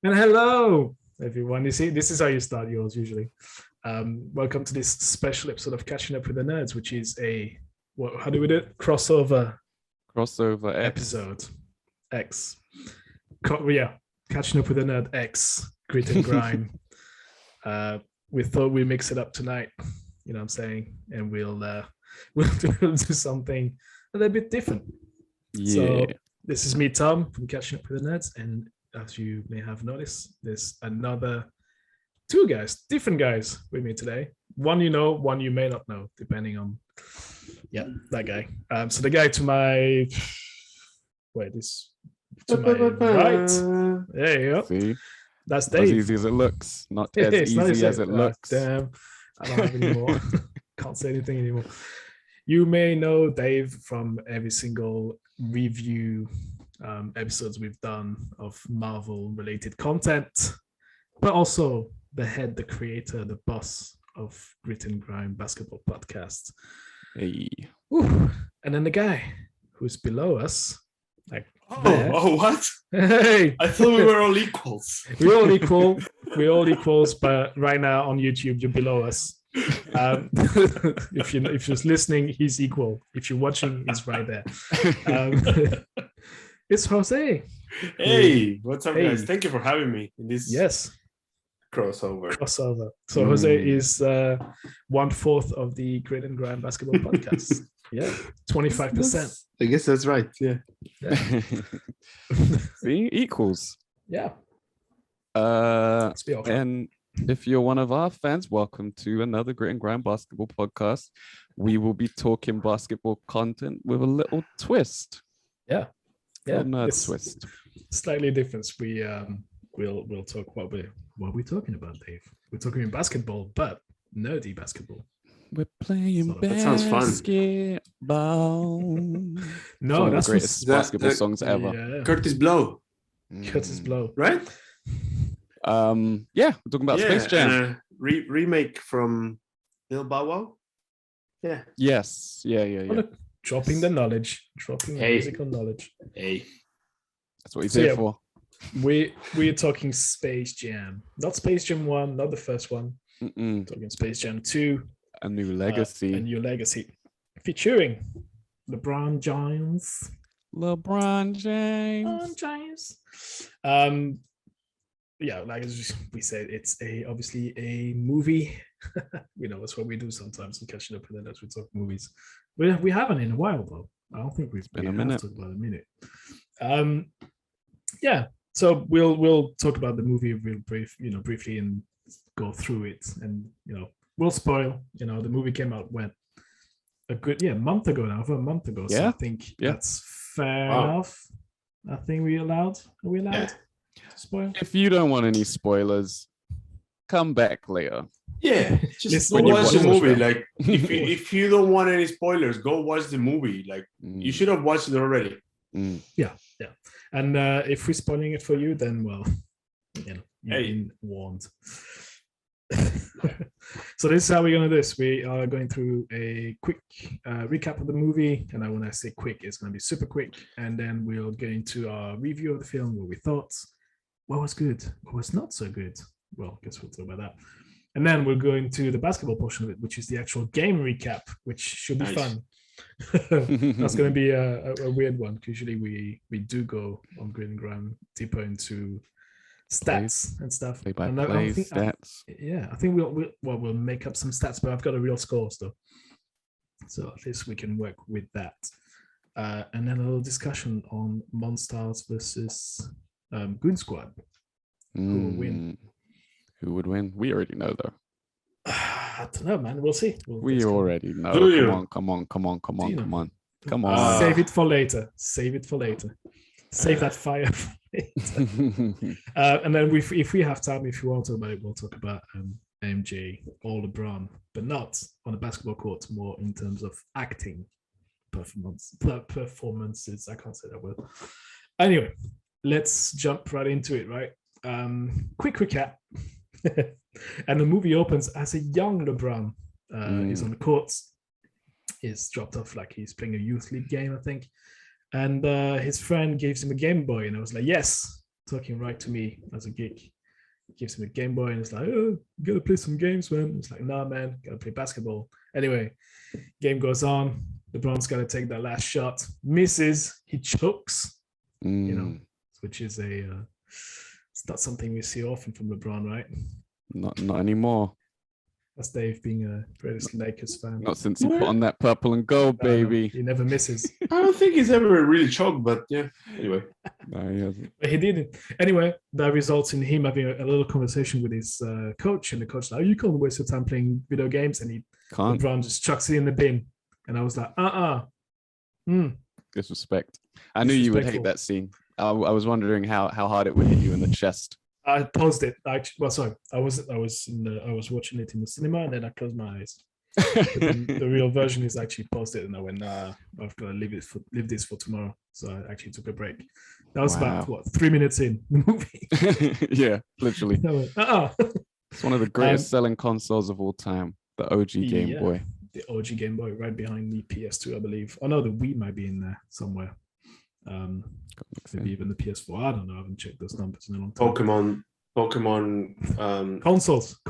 And hello, everyone. You see, this is how you start yours usually. Welcome to this special episode of Catching Up with the Nerds, which is how do we do it? Crossover episode X. Yeah, Catching Up with the Nerd X, Grit and Grime. We thought we'd mix it up tonight, you know what I'm saying? And we'll do something a little bit different. Yeah. So this is me, Tom, from Catching Up with the Nerds, and as you may have noticed, there's two different guys with me today. One you know, one you may not know, depending on, that guy. So the guy to my right. There you go. See, that's Dave. As easy as it looks, not as easy as it looks. Damn, I don't have any more. Can't say anything anymore. You may know Dave from every single review episodes we've done of Marvel related content, but also the creator, the boss of Grit and Grime Basketball Podcast. Hey. Ooh. And then the guy who's below us, like what? Hey, I thought we were all equals. We're all equal. We're all equals, but right now on YouTube you're below us. If you're listening, he's equal. If you're watching, he's right there. It's Jose. Hey, what's up, guys? Thank you for having me in this crossover. So Jose is 1/4 of the Grit and Grime Basketball Podcast. 25%. I guess that's right. Yeah. See, equals. Yeah. And if you're one of our fans, welcome to another Grit and Grime Basketball Podcast. We will be talking basketball content with a little twist. Yeah. Nerd twist. Slightly different. We'll talk what are we talking about, Dave? We're talking about basketball, but nerdy basketball. We're playing basketball. No, that's the greatest basketball songs ever. Yeah. Curtis Blow. Curtis Blow, right? We're talking about Space Jam. Remake from Lil Bow Wow. Yeah. Yes. Yeah. Dropping the knowledge, musical knowledge. Hey, that's what he's here for. We're talking Space Jam, not Space Jam 1, not the first one. Talking Space Jam 2, a new legacy, featuring LeBron James. Like as we said, it's obviously a movie. That's what we do sometimes. We're catching up with it as we talk movies. We haven't in a while though. I don't think we've been a minute. About a minute. So we'll talk about the movie briefly and go through it, and we'll spoil. The movie came out a good month ago now, over a month ago. So I think that's fair enough. I think are we allowed? To spoil? If you don't want any spoilers, come back later. Yeah, just go watch the movie. Like, if you don't want any spoilers, go watch the movie. Like, you should have watched it already. Yeah. And if we're spoiling it for you, then you've been warned. So this is how we're going to do this. We are going through a quick recap of the movie, and when I say quick, it's going to be super quick. And then we'll get into our review of the film, what we thought, what was good, what was not so good. Well, I guess we'll talk about that. And then we'll go into the basketball portion of it, which is the actual game recap, which should be fun. That's going to be a weird one. Usually we do go on Grit and Grime deeper into stats and stuff. I think stats. I think we'll make up some stats, but I've got a real score still, so at least we can work with that. And then a little discussion on Monstars versus Goon Squad. Who will win? Who would win? We already know though. I don't know, man. We'll see. We already know. Come on. Save it for later. Save that fire for later. And then if we have time, if you want to talk about it, we'll talk about MJ or LeBron, but not on the basketball court, more in terms of acting performances. I can't say that word. Anyway, let's jump right into it, right? Quick recap. And the movie opens as a young LeBron is on the courts. He's dropped off, like he's playing a youth league game, I think. And his friend gives him a Game Boy, and I was like, yes, talking right to me as a geek. Gives him a Game Boy and it's like, oh, you gotta play some games, man. It's like, nah, man, gotta play basketball. Anyway, game goes on. LeBron's gotta take that last shot. Misses. He chokes. Which is it's not something we see often from LeBron, right? Not anymore. That's Dave being a greatest Lakers fan. Not since he put on that purple and gold, baby. He never misses. I don't think he's ever really choked, but yeah. Anyway. No, he hasn't. But he didn't. Anyway, that results in him having a little conversation with his coach, and the coach like, "Oh, you can't waste your time playing video games," and LeBron just chucks it in the bin. And I was like, Disrespect. I knew you would hate that scene. I was wondering how hard it would hit you in the chest. I paused it. I was watching it in the cinema, and then I closed my eyes. The real version is actually paused it, and I went, nah, I've got to leave this for tomorrow. So I actually took a break. That was about 3 minutes in the movie. Yeah, literally. I went, It's one of the greatest selling consoles of all time, the OG Game Boy. The OG Game Boy, right behind the PS2, I believe. Oh no, the Wii might be in there somewhere. Maybe even the PS4. I don't know. I haven't checked those numbers in a long time. Pokemon. Consoles,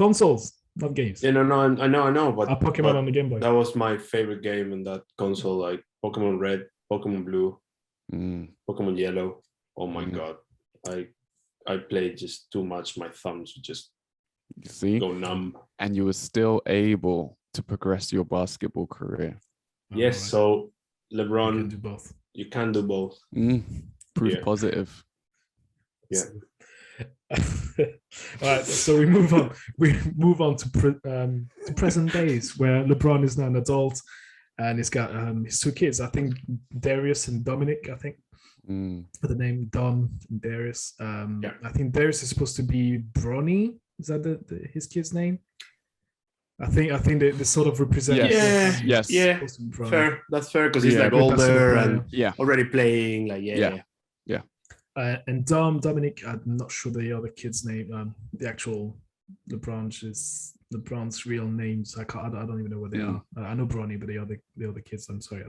not games. Yeah, no, I know. But Pokemon on the Game Boy. That was my favorite game in that console. Like Pokemon Red, Pokemon Blue, Pokemon Yellow. Oh my god, I played just too much. My thumbs would just go numb. And you were still able to progress your basketball career. Yes, right. So LeBron, you can do both. You can do both. Proof positive. Yeah. All right, so we move on. We move on to present days, where LeBron is now an adult, and he's got his two kids. I think Darius and Dominic. I think the name Dom and Darius. I think Darius is supposed to be Bronny. Is that his kid's name? I think they sort of represent. Yes. Fair. That's fair because he's like older and already playing. Like yeah. And Dominic, I'm not sure the other kid's name. The actual LeBron's real names. I don't even know what they are. I know Bronny, but the other kids, I'm sorry,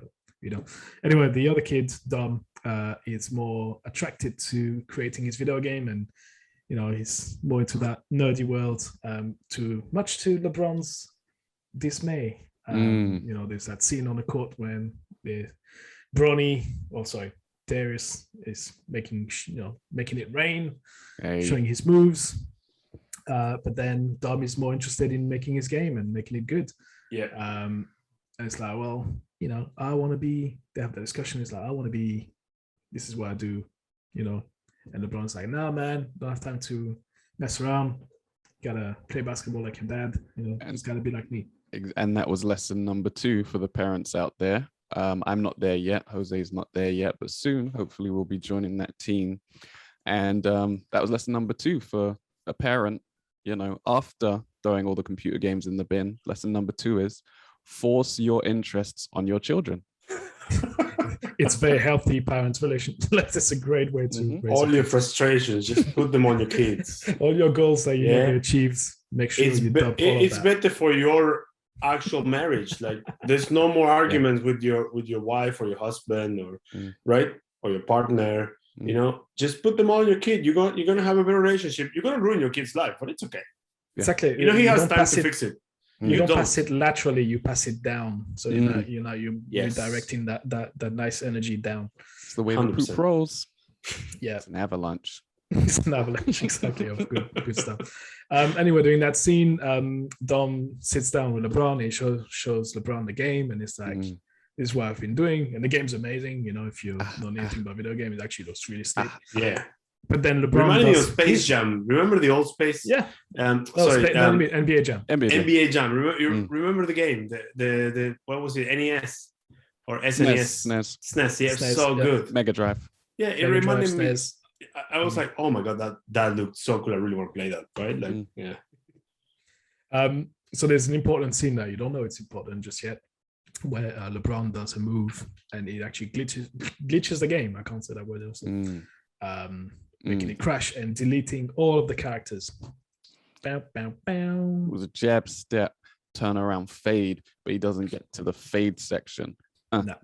Anyway, the other kid, Dom, is more attracted to creating his video game, and he's more into that nerdy world. Much to LeBron's dismay. There's that scene on the court when Darius is making it rain, showing his moves. But then Dom is more interested in making his game and making it good. Yeah. And it's like, well, I want to be. They have the discussion. It's like, I want to be. This is what I do. And LeBron's like, nah, man, don't have time to mess around. Gotta play basketball like your dad. It's gotta be like me. And that was lesson number 2 for the parents out there. I'm not there yet. Jose's not there yet, but soon, hopefully, we'll be joining that team. And that was lesson number 2 for a parent. After throwing all the computer games in the bin, lesson number 2 is force your interests on your children. It's very healthy parents' relationship. That's a great way to raise all your frustrations. Just put them on your kids. All your goals that you never achieved. Make sure you dump all of that. It's better for your actual marriage. Like there's no more arguments with your wife or your husband or right or your partner. Just put them all on your kid. You're gonna have a better relationship. You're gonna ruin your kid's life, but it's okay. Exactly. He has time to fix it. You don't pass it laterally, you pass it down. So you're directing that nice energy down. It's the way the poop rolls. Yeah. It's an avalanche. It's an avalanche, exactly, of good stuff. Anyway, during that scene, Dom sits down with LeBron. He shows LeBron the game, and it's like, this is what I've been doing. And the game's amazing. If you know anything about video games, it actually looks really slick. Yeah. But then LeBron reminded me of Space Jam. Remember the old Space? Yeah. NBA Jam. NBA Jam. Remember the game? The what was it? NES or SNES? SNES. Yeah, SNES, so good. Mega Drive. Yeah, it reminded me. I was like, oh my god, that looked so cool. I really want to play that. Right? Like, yeah. So there's an important scene there. You don't know it's important just yet, where LeBron does a move and it actually glitches the game. I can't say that word also. Making it crash and deleting all of the characters. Bow, bow, bow. It was a jab, step, turn around, fade, but he doesn't get to the fade section. No.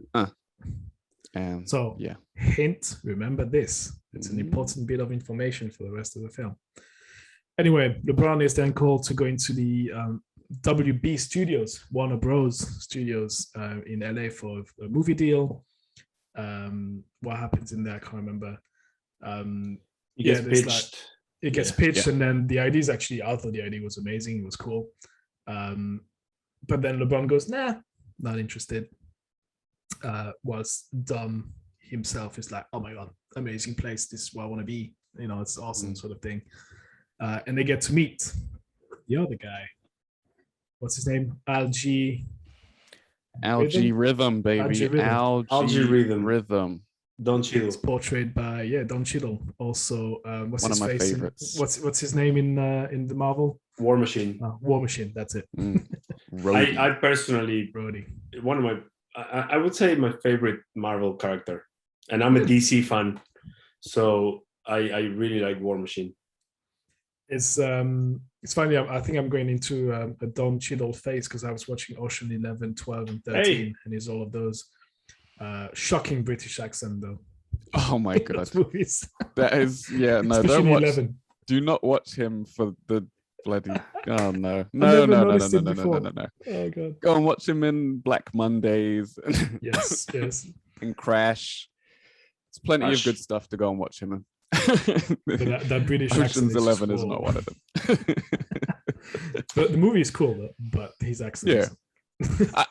And so, hint, remember this. It's an important bit of information for the rest of the film. Anyway, LeBron is then called to go into the WB Studios, Warner Bros. Studios in LA for a movie deal. What happens in there? I can't remember. It gets pitched. It gets pitched, and then the idea is actually, I thought the idea was amazing. It was cool. But then LeBron goes, nah, not interested. Was Dom himself is like, oh my God, amazing place. This is where I want to be. You know, it's awesome sort of thing. And they get to meet the other guy. What's his name? Algae Rhythm, baby. Algae Rhythm. Don Cheadle. It's portrayed by Don Cheadle. Also, what's one his of my face favorites. What's his name in the Marvel? War Machine. War Machine. That's it. I personally, Brody. One of my, I would say my favorite Marvel character, and I'm a DC fan, so I really like War Machine. It's funny. I think I'm going into a Don Cheadle phase because I was watching Ocean 11, 12, and 13, and he's all of those. Shocking British accent though. Oh my God. Movies. That is, no, don't watch. 11. Do not watch him for the bloody. Oh no. No. Oh God. Go and watch him in Black Mondays. Yes. And Crash. There's plenty of good stuff to go and watch him in. that British Ocean's 11 is not one of them. But the movie is cool though, but his accent. Yeah.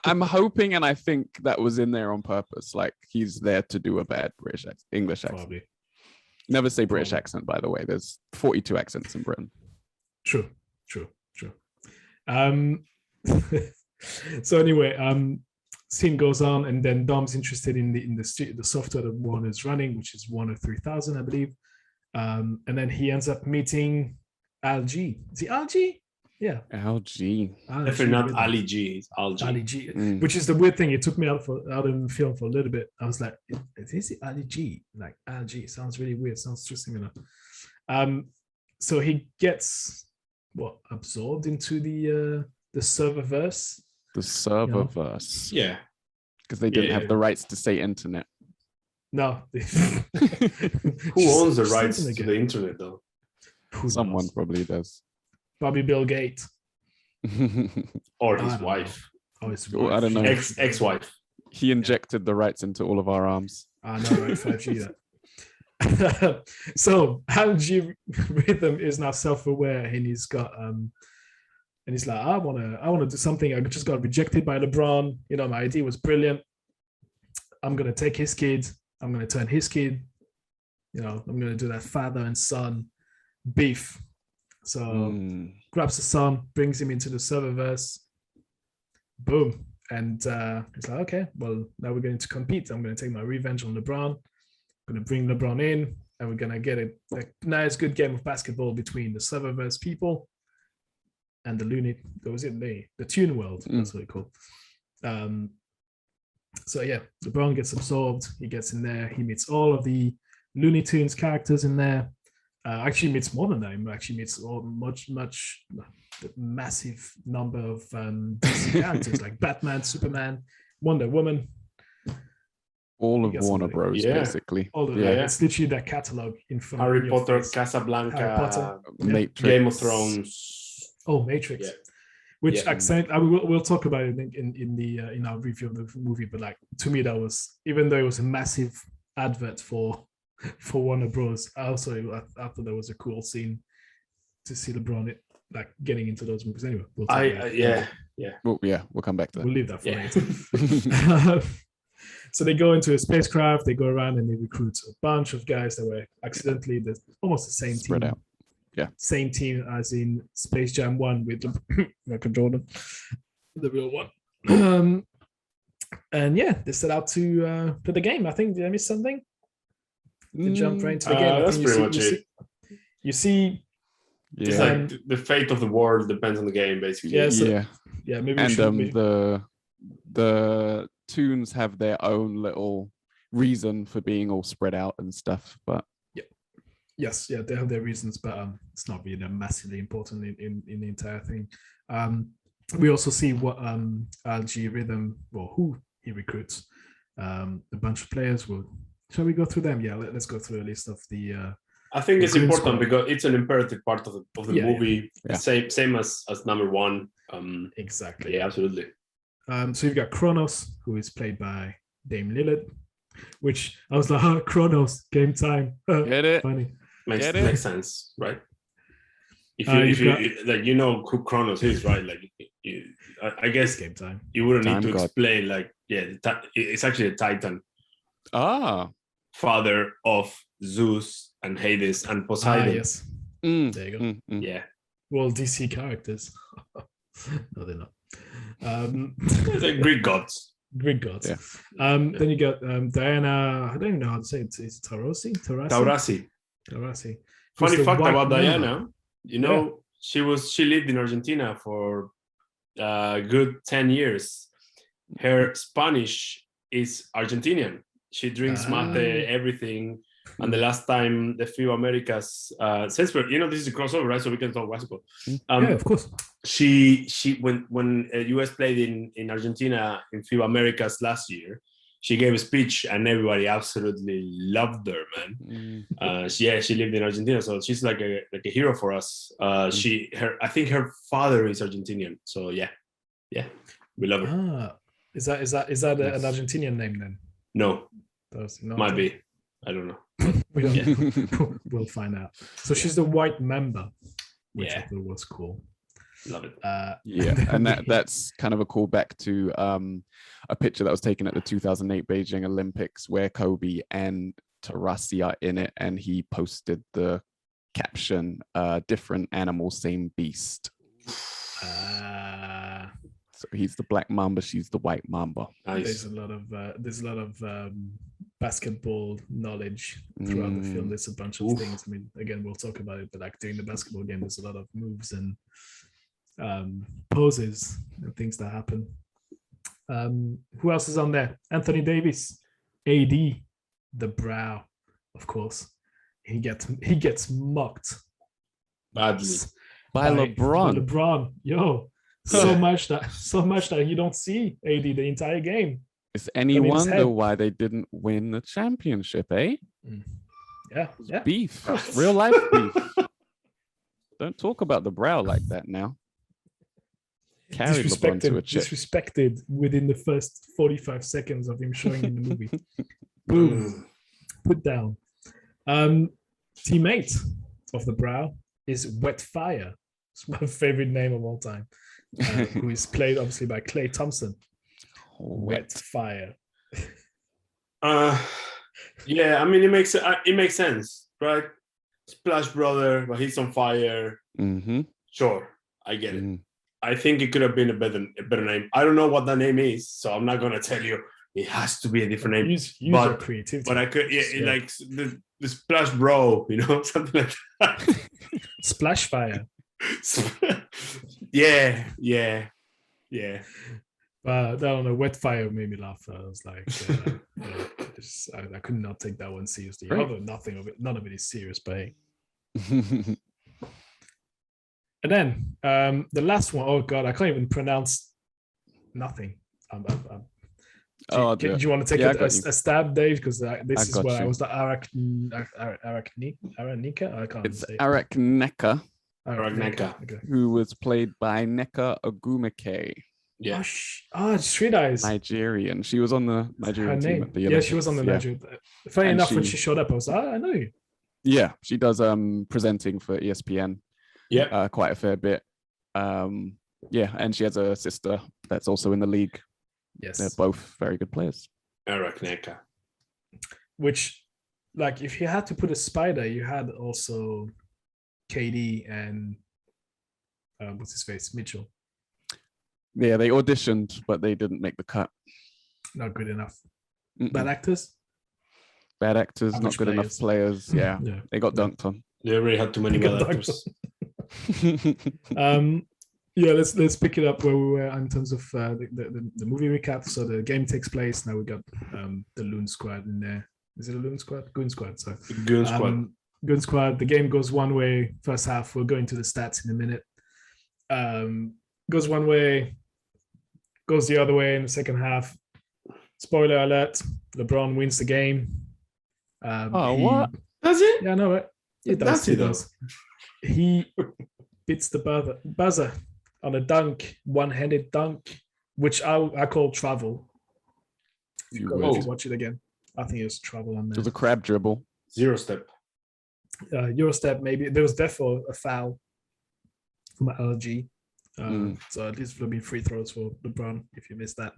I'm hoping, and I think that was in there on purpose. Like he's there to do a bad British English accent. Probably. Never say British accent, by the way. There's 42 accents in Britain. True. So anyway, scene goes on, and then Dom's interested in the software that Warner is running, which is Warner 3000, I believe. And then he ends up meeting Algae. Is he Algae? Yeah. Algae. Definitely not Ali G. It's Algae. Ali G. Which is the weird thing. It took me out of the film for a little bit. I was like, is it Ali G? Like Algae. Sounds really weird. Sounds too similar. So he gets absorbed into the serververse. The serververse. You know? Yeah. Because they didn't have the rights to say internet. No. Who owns the rights to the internet though? Someone probably does. Probably Bill Gates. Or his wife. Oh, his wife. I don't know. Ex-wife. He injected the rights into all of our arms. I know, right? 5G that. So Algae Rhythm is now self-aware, and he's got and he's like, I wanna do something. I just got rejected by LeBron. You know, my idea was brilliant. I'm gonna take his kid. I'm gonna turn his kid. You know, I'm gonna do that father and son beef. So grabs the son, brings him into the serververse. Boom. And he's like, okay, well, now we're going to compete. I'm going to take my revenge on LeBron. I'm going to bring LeBron in, and we're going to get a nice, good game of basketball between the serververse people and the Tune World. That's what it's called. So yeah, LeBron gets absorbed. He gets in there. He meets all of the Looney Tunes characters in there. Actually meets more than that. He actually meets much massive number of DC characters like Batman, Superman, Wonder Woman. All of Warner Bros. Basically. All of that. It's literally that catalog in front of Harry Potter, Casablanca, Harry Potter, Matrix. Game of Thrones. Oh, Matrix. Yeah. Which accent? We'll talk about it in our review of the movie. But like to me, that was, even though it was a massive advert for Warner Bros. I thought that was a cool scene to see LeBron getting into those movies. Anyway, we'll we'll come back to that. We'll leave that for later. So they go into a spacecraft. They go around and they recruit a bunch of guys that were accidentally almost the same spread team. Out. Yeah, same team as in Space Jam 1 with Michael Jordan, the real one. And yeah, they set out to play the game. I think, did I miss something? To jump right into the game. That's pretty much it. You see, it's like the fate of the world depends on the game, basically. Yeah, maybe. And the tunes have their own little reason for being all spread out and stuff, but they have their reasons, but it's not really massively important in the entire thing. We also see what Algae Rhythm, or who he recruits. A bunch of players will Shall we go through them? Yeah, let's go through a list of the. I think it's important squad. because it's an imperative part of the movie. Yeah. Same as number one. Exactly. Yeah, absolutely. So you've got Chronos, who is played by Dame Lillard, which I was like, Chronos, game time. Get it? Funny. Makes sense, right? If you like, you know who Chronos is, right? Like, I guess game time. You wouldn't Time need to God. explain, like, it's actually a Titan, father of Zeus and Hades and Poseidon. Yes. There you go. Yeah. Well, DC characters. No, they're not. They're Greek gods. Greek gods. Yeah. Then you got Diana. I don't even know how to say it. Is it Taurasi? Funny Who's the fact white about member. Diana, you know, she lived in Argentina for a good 10 years. Her Spanish is Argentinian. She drinks mate, everything. And the last time the FIBA Americas, since this is a crossover, right? So we can talk basketball. Yeah, of course. She when US played in Argentina in FIBA Americas last year, she gave a speech and everybody absolutely loved her, man. She lived in Argentina, so she's like a hero for us. I think her father is Argentinian, so yeah, we love her. Is that an Argentinian name then? No, might be. I don't know. We don't. We'll find out. So she's the white member, which I thought was cool. Love it. And that's kind of a callback to a picture that was taken at the 2008 Beijing Olympics where Kobe and Taurasi are in it, and he posted the caption, "Different animal, same beast." So he's the black mamba, she's the white mamba. Nice. There's a lot of basketball knowledge throughout the film. There's a bunch of things. I mean, again, we'll talk about it, but like during the basketball game, there's a lot of moves and poses and things that happen. Who else is on there? Anthony Davis, AD, the brow, of course. He gets mocked badly by LeBron. LeBron, yo. So much that you don't see AD the entire game. Is any wonder why they didn't win the championship, eh? Yeah. Beef. Real life beef. Don't talk about the brow like that now. Carried LeBron to a chip. Disrespected within the first 45 seconds of him showing in the movie. Boom. Put down. Teammate of the brow is Wet Fire. It's my favorite name of all time. Who is played obviously by Klay Thompson. Wet Fire. Yeah, I mean it makes sense, right? Splash Brother, but he's on fire. Sure, I get it. I think it could have been a better name. I don't know what that name is, so I'm not gonna tell you. It has to be a different name. Use your creativity. But I could, like the Splash Bro, something like that. Splash Fire. Yeah. I don't know. Wet Fire made me laugh. I was like, I could not take that one seriously. Right. Although none of it is serious, but hey. And then the last one, oh god, I can't even pronounce nothing. Do you want to take a stab, Dave? Because this is what I was the Aranika. I can't. It's say Arakneka. Arakneka. Who was played by Nneka Ogwumike. Yeah. Street Eyes. Nigerian. She was on the Nigerian team at the Olympics. She was on the Nigerian. Funny enough, when she showed up, I was like, I know you. Yeah, she does presenting for ESPN. Yeah, quite a fair bit. And she has a sister that's also in the league. Yes, they're both very good players. Arakneka. Which, like, if you had to put a spider, you had also KD and what's his face, Mitchell. Yeah, they auditioned, but they didn't make the cut. Not good enough. Bad actors. Not good enough players. Yeah, they got dunked on. They already had too many bad actors. Let's pick it up where we were in terms of the movie recap. So the game takes place. Now we got the Loon Squad in there. Is it a Loon Squad? Goon Squad. Sorry. Goon Squad. Goon Squad. The game goes one way. First half. We'll go into the stats in a minute. Goes one way. Goes the other way in the second half. Spoiler alert: LeBron wins the game. What? Does it? Yeah, no, it does. It does. He beats the buzzer on a dunk, one-handed dunk, which I call travel. If you watch it again, I think it was travel on there. It was a crab dribble. Euro step. Euro step, maybe. There was therefore a foul from LG. So at least there'll be free throws for LeBron if you missed that.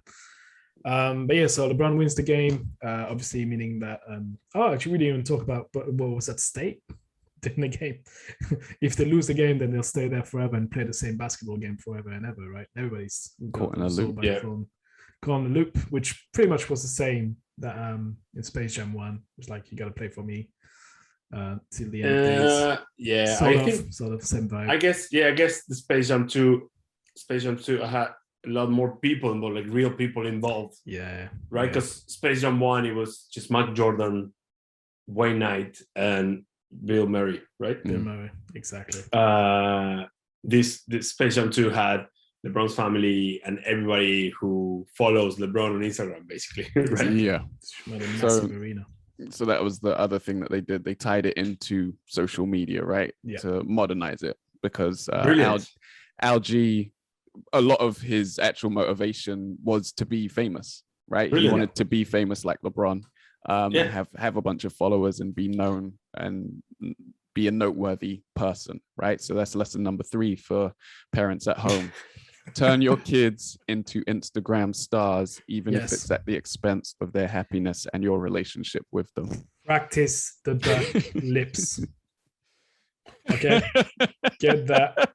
But yeah, so LeBron wins the game, obviously meaning that actually we didn't even talk about what was at stake in the game. If they lose the game, then they'll stay there forever and play the same basketball game forever and ever, right? Everybody's caught in a loop. Caught in a loop, which pretty much was the same that in Space Jam 1. It was like, you got to play for me till the end. Sort of same vibe. I guess the Space Jam 2 had a lot more people involved, like real people involved. Yeah. Right? Because Space Jam 1, it was just Mike Jordan, Wayne Knight, and Bill Murray, right? Bill Murray, exactly. This Space Jam 2 had LeBron's family and everybody who follows LeBron on Instagram, basically. Right? Yeah. Massive arena. So that was the other thing that they did. They tied it into social media, right? Yeah. To modernize it, because Algie, a lot of his actual motivation was to be famous, right? Brilliant. He wanted to be famous like LeBron, and have a bunch of followers and be known and be a noteworthy person, right? So that's lesson number 3 for parents at home. Turn your kids into Instagram stars, even if it's at the expense of their happiness and your relationship with them. Practice the duck lips. Okay, get that.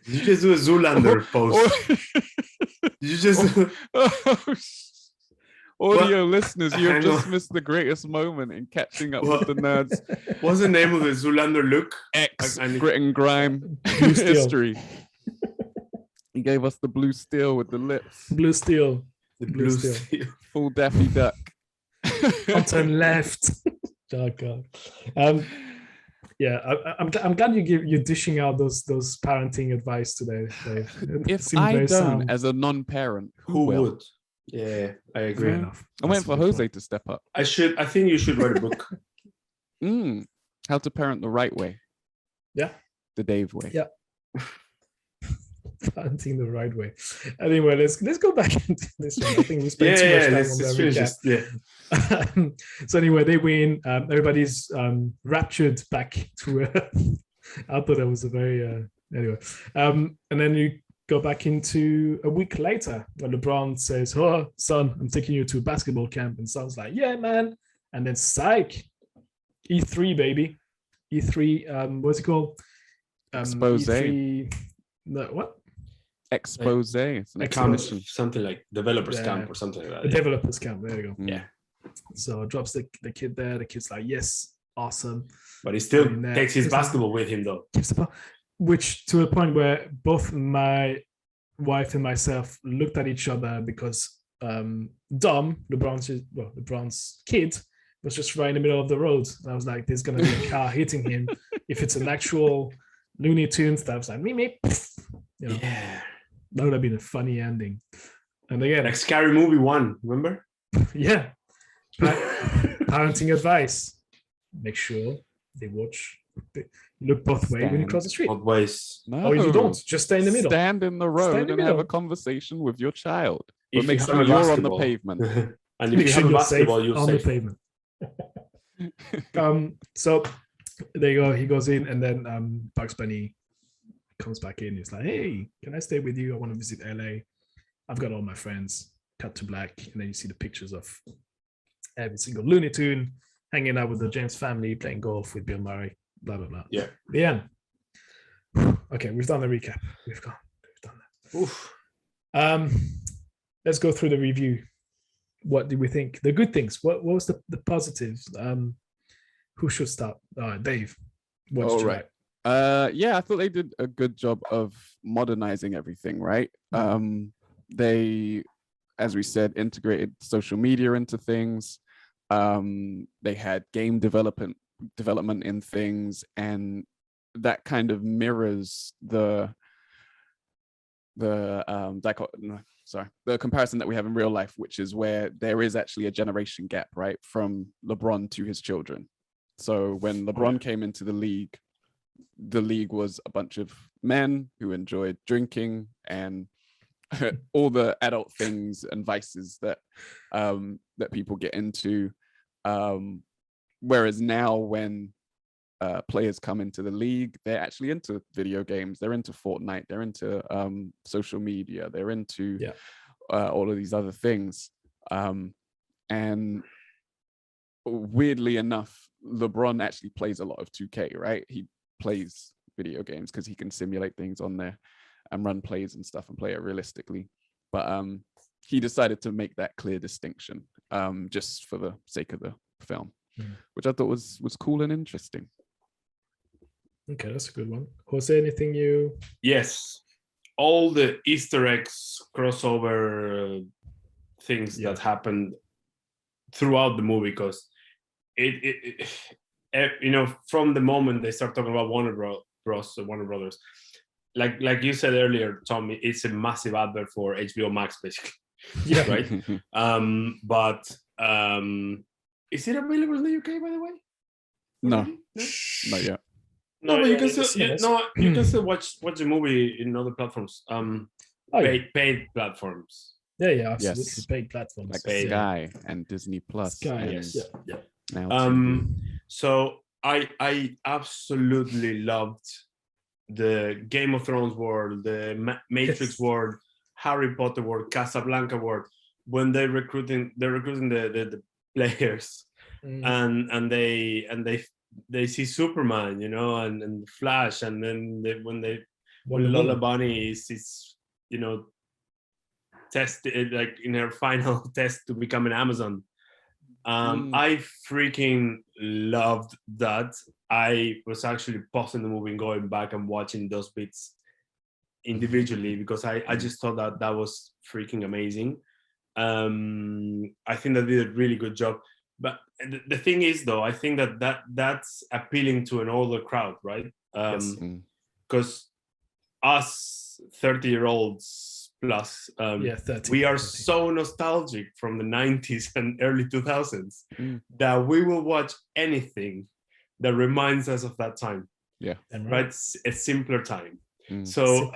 Did you just do a Zoolander post? Did you just... Audio listeners, you have just missed the greatest moment in catching up with the nerds. What's the name of the Zoolander look? X, grit and grime history. He gave us the blue steel with the lips. Blue steel. The blue steel. Full Daffy Duck. Bottom left. Oh God. I'm glad you're dishing out those parenting advice today, Dave. If I don't, as a non-parent, who would? Yeah, I agree. I'm waiting for Jose to step up. I think you should write a book. How to parent the right way. Yeah. The Dave way. Yeah. Parenting the right way. Anyway, let's go back into this one. I think we spent too much time on that. So anyway, they win. Everybody's raptured back to I thought that was a very anyway. And then you go back into a week later when LeBron says, "Oh, son, I'm taking you to a basketball camp," and son's like, "Yeah, man." And then psych, E3 baby, E3. What's it called? Expose. E3, no, what? Expose. It's an exhibition. Something like developers camp or something like that. The developers camp. There you go. Yeah. So drops the kid there. The kid's like, "Yes, awesome." But he still takes his basketball with him though. Which to a point where both my wife and myself looked at each other because Dom, LeBron's kid, was just right in the middle of the road. And I was like, "There's gonna be a car hitting him if it's an actual Looney Tunes stuff." I was like, me, you know. Yeah. That would have been a funny ending. And again, like Scary Movie 1, remember? Yeah. Parenting advice: make sure they look both ways when you cross the street. Both ways. No. Or you don't, just stay in the middle. Stand in the road and have a conversation with your child. But make sure you're on the pavement. And if you have a basketball, you're on safe. The pavement. So there you go. He goes in, and then Bugs Bunny comes back in. He's like, "Hey, can I stay with you? I want to visit LA. I've got all my friends." Cut to black, and then you see the pictures of every single Looney Tune hanging out with the James family, playing golf with Bill Murray, blah blah blah. Yeah. The end. Okay, we've done the recap. We've done that. Oof. Let's go through the review. What did we think? The good things. What was the positives? Who should start? Dave. All right. Yeah, I thought they did a good job of modernizing everything, right? They, as we said, integrated social media into things. They had game development in things, and that kind of mirrors the the comparison that we have in real life, which is where there is actually a generation gap, right, from LeBron to his children. So when LeBron came into the league was a bunch of men who enjoyed drinking and all the adult things and vices that that people get into. Whereas now, when players come into the league, they're actually into video games, they're into Fortnite, they're into social media, they're into all of these other things. And weirdly enough, LeBron actually plays a lot of 2K, right? He plays video games because he can simulate things on there and run plays and stuff and play it realistically. But he decided to make that clear distinction just for the sake of the film, which I thought was cool and interesting. Okay, that's a good one. Jose, anything you? Yes, all the Easter eggs, crossover things that happened throughout the movie, because it you know, from the moment they start talking about Warner Brothers, like you said earlier, Tommy, it's a massive advert for HBO Max, basically. Yeah, right. But is it available in the UK, by the way? No, not yet. No, but you can still you can still watch the movie in other platforms. Paid platforms. Yeah, absolutely. Yes. Paid platforms like Sky and Disney Plus. Sky, Now so I absolutely loved the Game of Thrones world, the Matrix world, Harry Potter world, Casablanca world. When they're recruiting the players, and they see Superman, you know, and Flash, and then when Lola Bunny is you know, tested like in her final test to become an Amazon. I freaking loved that. I was actually pausing the movie and going back and watching those bits individually because I just thought that was freaking amazing. I think they did a really good job. But the thing is, though, I think that's appealing to an older crowd, right? Because us 30-year-olds plus, we are so nostalgic from the 90s and early 2000s that we will watch anything that reminds us of that time. Yeah, right. It's a simpler time. So,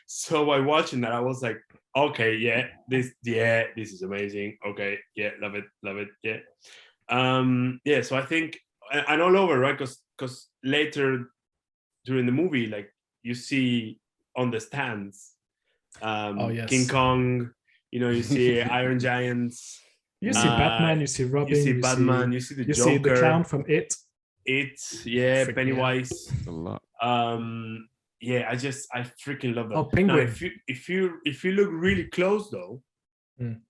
so by watching that, I was like, okay, this is amazing. Okay, love it. Yeah. So I think, and all over, right? Because later during the movie, like you see on the stands, King Kong, you know, you see Iron Giants. You see Batman, you see Robin, you see Batman, you see the Joker. You see the clown from It. Pennywise. A lot. I freaking love that. Oh, Penguin. Now, if you look really close though,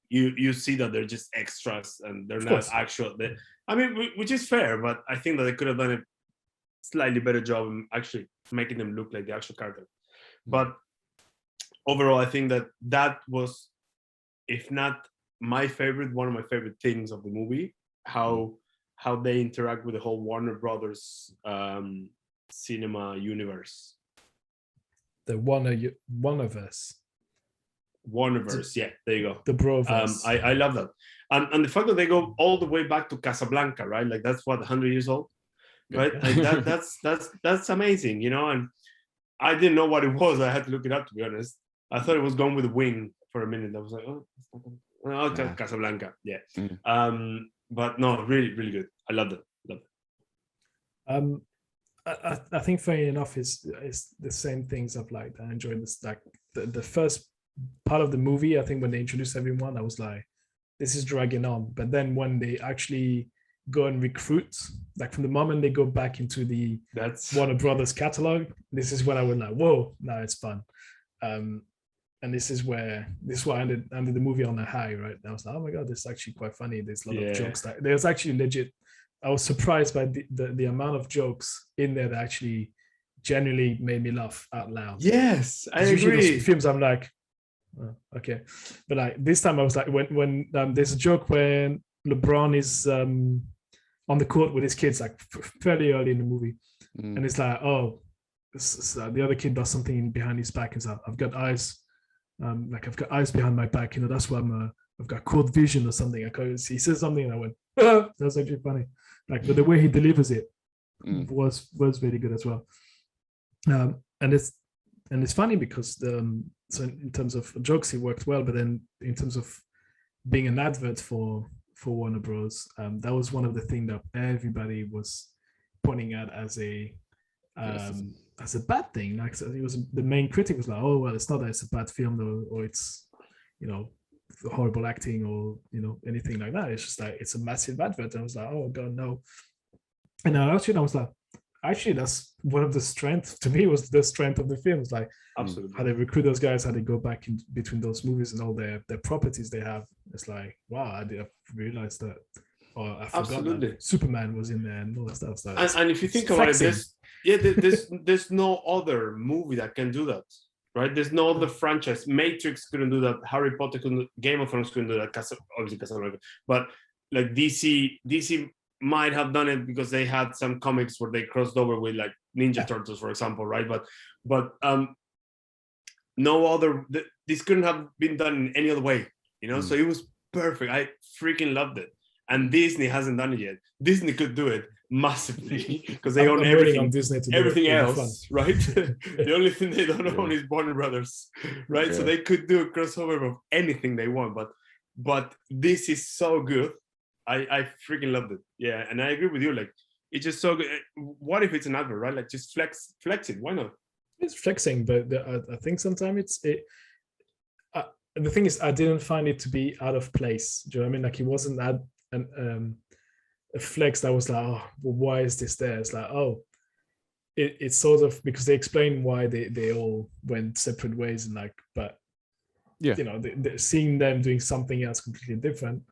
you see that they're just extras and they're not actual. I mean, which is fair, but I think that they could have done a slightly better job in actually making them look like the actual character. But overall, I think that was, if not my favorite, one of my favorite things of the movie, how they interact with the whole Warner Brothers cinema universe. The Warnerverse. Warnerverse, there you go. The Broverse. I love that. And the fact that they go all the way back to Casablanca, right? Like that's what, 100 years old, right? Like that's amazing, you know. And I didn't know what it was. I had to look it up, to be honest. I thought it was Gone with the Wind for a minute. I was like, Casablanca, but no, really, really good. I love it. I think funny enough is the same things I've liked. I enjoyed this, like the first part of the movie. I think when they introduced everyone, I was like, this is dragging on. But then when they actually go and recruit, like from the moment they go back into the Warner Brothers catalog, this is when I went like, whoa, now it's fun. And this is why I ended the movie on a high, right? And I was like, oh my God, this is actually quite funny. There's a lot of jokes. There's actually legit. I was surprised by the amount of jokes in there that actually genuinely made me laugh out loud. Yes, I agree. Usually those films, I'm like, oh, okay. But like this time I was like, when there's a joke when LeBron is on the court with his kids, like fairly early in the movie. And it's like, oh, the other kid does something behind his back and says, I've got eyes like I've got eyes behind my back, that's why I've got cold vision or something. He says something and I went, oh, that's actually funny. Like, but the way he delivers it was really good as well. And it's funny because so in terms of jokes, it worked well, but then in terms of being an advert for Warner Bros, that was one of the things that everybody was pointing at as a bad thing. Like, so it was the main critic was like, oh well, it's not that it's a bad film though, or it's horrible acting or anything like that. It's just like it's a massive advert. And I was like, oh god, no. And I was like, actually, that's one of the strengths to me, was the strength of the film. It's like, absolutely, how they recruit those guys, how they go back in between those movies and all their properties they have. It's like, wow, I didn't realize that. Or I forgot that Superman was in there and all that stuff. So and if you think about it, there's no other movie that can do that, right? There's no other franchise. Matrix couldn't do that. Harry Potter couldn't. Game of Thrones couldn't do that. Obviously, Casablanca. But like DC might have done it because they had some comics where they crossed over with like Ninja Turtles, for example, right? But no other. This couldn't have been done in any other way, So it was perfect. I freaking loved it. And Disney hasn't done it yet. Disney could do it massively because they own everything. Everything else, right? The only thing they don't own is Warner Brothers, right? Yeah. So they could do a crossover of anything they want. But this is so good. I freaking loved it. Yeah, and I agree with you. Like, it's just so good. What if it's an advert, right? Like, just flex it. Why not? It's flexing, but I think sometimes the thing is, I didn't find it to be out of place. Do you know what I mean? Like, it wasn't that a flex that was like, oh, well, why is this there? It's like, oh, it's sort of because they explain why they all went separate ways, and like, but yeah, seeing them doing something else completely different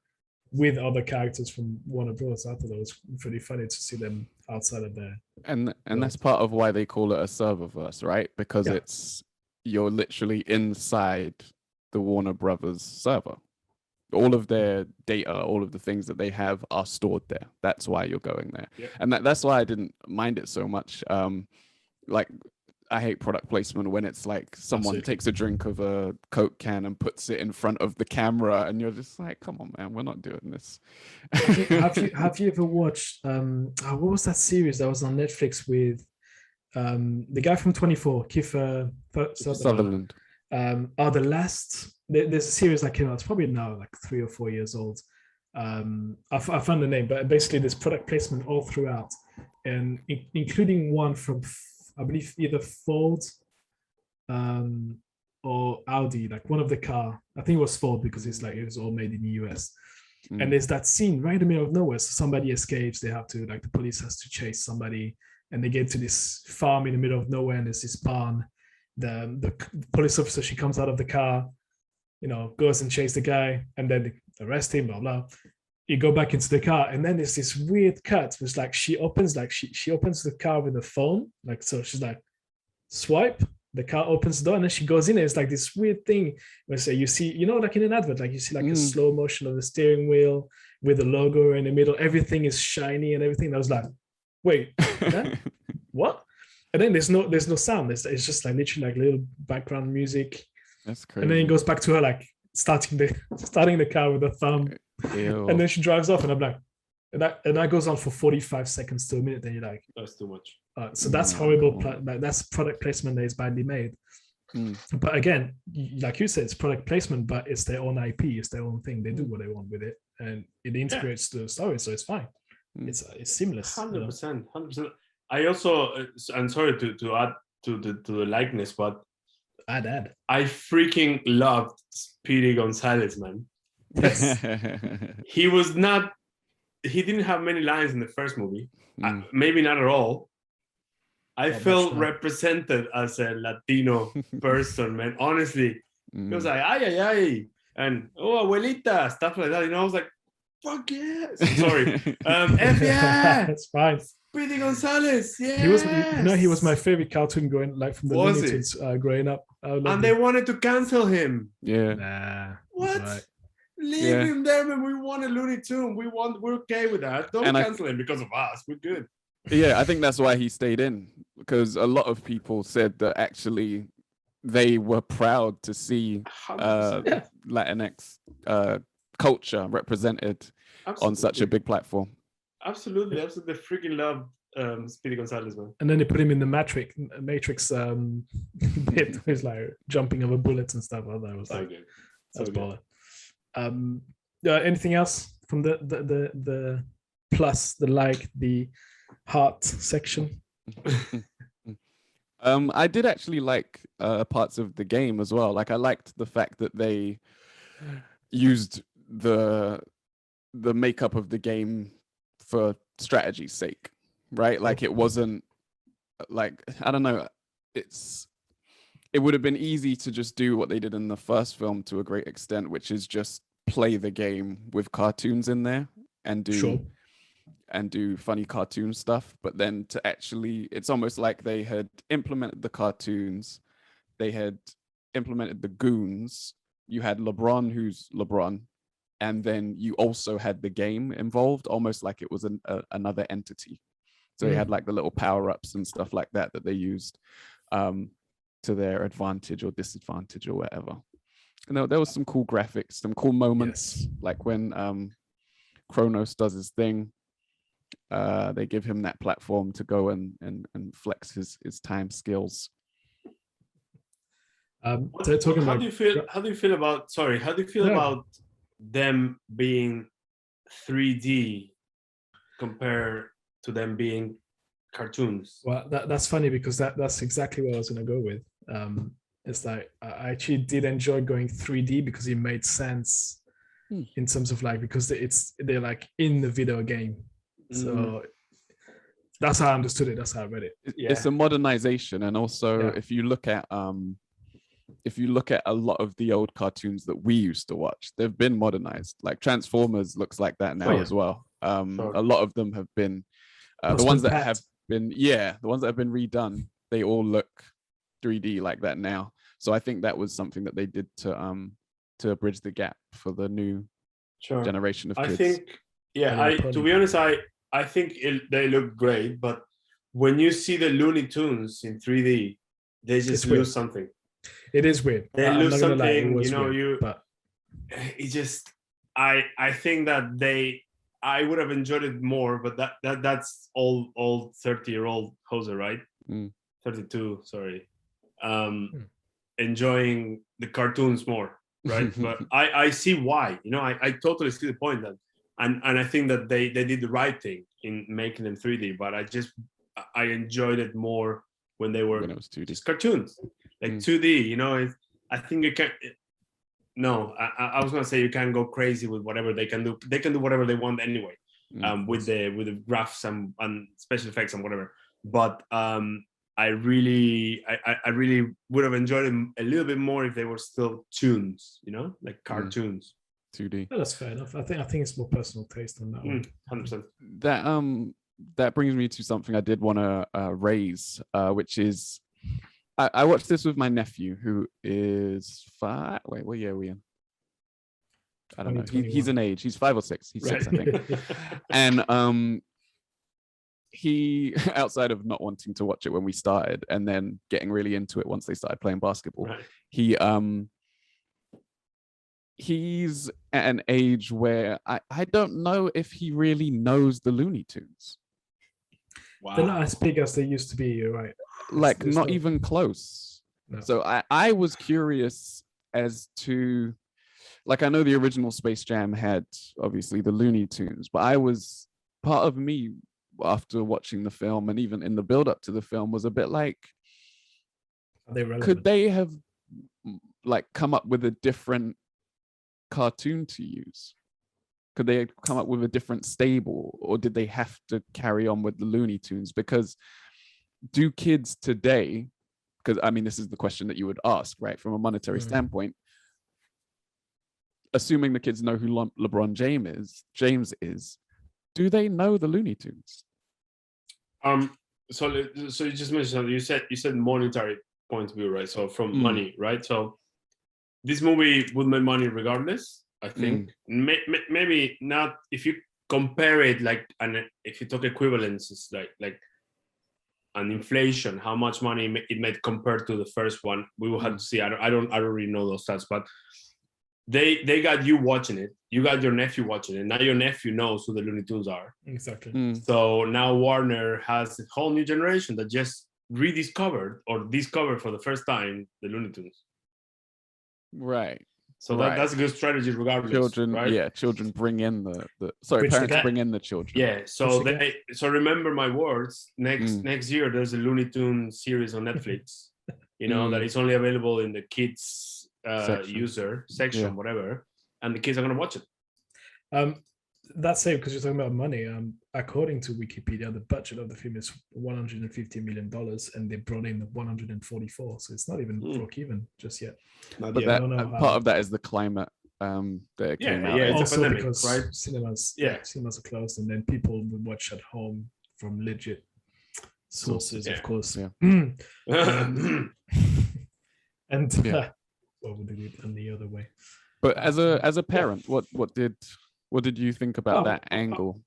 with other characters from Warner Bros. I thought it was pretty funny to see them outside of there. And that's part of why they call it a serververse, right? Because you're literally inside the Warner Brothers server. All of their data, all of the things that they have are stored there. That's why you're going there. Yeah. And that's why I didn't mind it so much. Like, I hate product placement when it's like someone takes a drink of a Coke can and puts it in front of the camera, and you're just like, come on, man, we're not doing this. have you ever watched what was that series that was on Netflix with the guy from 24, Kiefer Sutherland? There's a series that came out. It's probably now like 3 or 4 years old. I found the name, but basically there's product placement all throughout, and including one from I believe either Ford or Audi, like one of the car. I think it was Ford because it was all made in the US. And there's that scene right in the middle of nowhere. So somebody escapes. They have to, like, the police has to chase somebody, and they get to this farm in the middle of nowhere, and there's this barn. The police officer, she comes out of the car, goes and chases the guy, and then they arrest him, blah, blah. You go back into the car, and then there's this weird cut, which like she opens the car with a phone, like, so she's like, swipe, the car opens the door, and then she goes in, and it's like this weird thing where you see, like in an advert, like you see like a slow motion of the steering wheel with the logo in the middle, everything is shiny and everything. I was like, wait, what? And then there's no sound. It's just like literally like little background music. That's crazy. And then it goes back to her like starting the car with a thumb. Ew. And then she drives off, and I'm like, and that goes on for 45 seconds to a minute. Then you're like, that's too much. So that's horrible. That's product placement that is badly made. But again, like you said, it's product placement, but it's their own IP. It's their own thing. They do what they want with it, and it integrates the story, so it's fine. It's seamless. 100%. 100%. I also, I'm sorry to add to the likeness, but add. I freaking loved Speedy Gonzalez, man. He didn't have many lines in the first movie, maybe not at all. I felt represented as a Latino person, man. Honestly, it was like ay, and abuelita, stuff like that. I was like, fuck yes. Sorry, F yeah, that's fine. Speedy Gonzalez, yeah. He was my favorite cartoon from the Looney Tunes growing up. And they wanted to cancel him. Yeah. Nah. What? Right. Leave him there, man. We want a Looney Tune. We're okay with that. Don't cancel him because of us. We're good. Yeah, I think that's why he stayed in, because a lot of people said that actually they were proud to see Latinx culture represented on such a big platform. Absolutely freaking love Speedy Gonzalez, man. And then they put him in the Matrix bit, who's like jumping over bullets and stuff. That was like, good. That's baller. Anything else from the plus, the heart section? I did actually like parts of the game as well. Like I liked the fact that they used the makeup of the game for strategy's sake, right? Like it wasn't like, I don't know, it would have been easy to just do what they did in the first film to a great extent, which is just play the game with cartoons in there and do funny cartoon stuff. But then to actually, it's almost like they had implemented the cartoons, they had implemented the goons. You had LeBron, who's LeBron, and then you also had the game involved, almost like it was another entity. So they had like the little power-ups and stuff like that they used to their advantage or disadvantage or whatever. And there was some cool graphics, some cool moments, like when Chronos does his thing. They give him that platform to go and flex his time skills. How do you feel about them being 3D compared to them being cartoons? Well, that's funny because that's exactly what I was going to go with. It's like I actually did enjoy going 3D because it made sense in terms of like, because they're like in the video game. So that's how I understood it. That's how I read it. It's a modernization, and also if you look at a lot of the old cartoons that we used to watch, they've been modernized. Like Transformers looks like that now as well. A lot of them have been the ones that have been redone. They all look 3D like that now. So I think that was something that they did to bridge the gap for the new generation of kids. I think, to be honest, I think they look great, but when you see the Looney Tunes in 3D, they just lose something. It is weird. They lose something, I think that I would have enjoyed it more, but that's all 30-year-old Jose, right? 32, sorry. Enjoying the cartoons more, right? But I see why, I totally see the point that, and I think that they did the right thing in making them 3D, but I enjoyed it more when it was 2D. Just cartoons, like 2D, I think you can. No, I was gonna say you can't go crazy with whatever they can do. They can do whatever they want anyway, with the graphs and special effects and whatever. But I really would have enjoyed them a little bit more if they were still tunes, like cartoons. 2D. Oh, that's fair enough. I think it's more personal taste on that one. 100%. That brings me to something I did want to raise, which is I watched this with my nephew, who is 5. Wait, what year are we in? I don't know. He's an age. He's 5 or 6. He's 6, I think. And he, outside of not wanting to watch it when we started, and then getting really into it once they started playing basketball, he's at an age where I don't know if he really knows the Looney Tunes. Wow. They're not as big as they used to be, you're right. Like, not even close. No. So I was curious as to, like, I know the original Space Jam had, obviously, the Looney Tunes, but part of me, after watching the film, and even in the build-up to the film, was a bit like, could they have, like, come up with a different cartoon to use? Could they come up with a different stable, or did they have to carry on with the Looney Tunes? Because do kids today, because I mean, this is the question that you would ask, right, from a monetary standpoint, assuming the kids know who LeBron James is, do they know the Looney Tunes? So you just mentioned something. You said monetary point of view, right? So from money, right? So this movie would make money regardless, I think. Maybe not if you compare it, like, and if you talk equivalence, it's like and inflation, how much money it made compared to the first one. We will have to see. I don't really know those stats, but they got you watching it. You got your nephew watching it. Now your nephew knows who the Looney Tunes are. Exactly. So now Warner has a whole new generation that just rediscovered or discovered for the first time the Looney Tunes. Right. So that's a good strategy regardless. Children, right? Children bring in parents bring in the children. Yeah. So remember my words. Next year there's a Looney Tunes series on Netflix. That is only available in the kids user section, whatever, and the kids are gonna watch it. That's it, because you're talking about money. According to Wikipedia, the budget of the film is $150 million, and they brought in 144. So it's not even broke even just yet. But part of that is the climate that came out. Yeah, also pandemic, because right? cinemas are closed, and then people will watch at home from legit sources, of course. Yeah. And what would they do it on the other way? But as a parent, what did you think about that angle?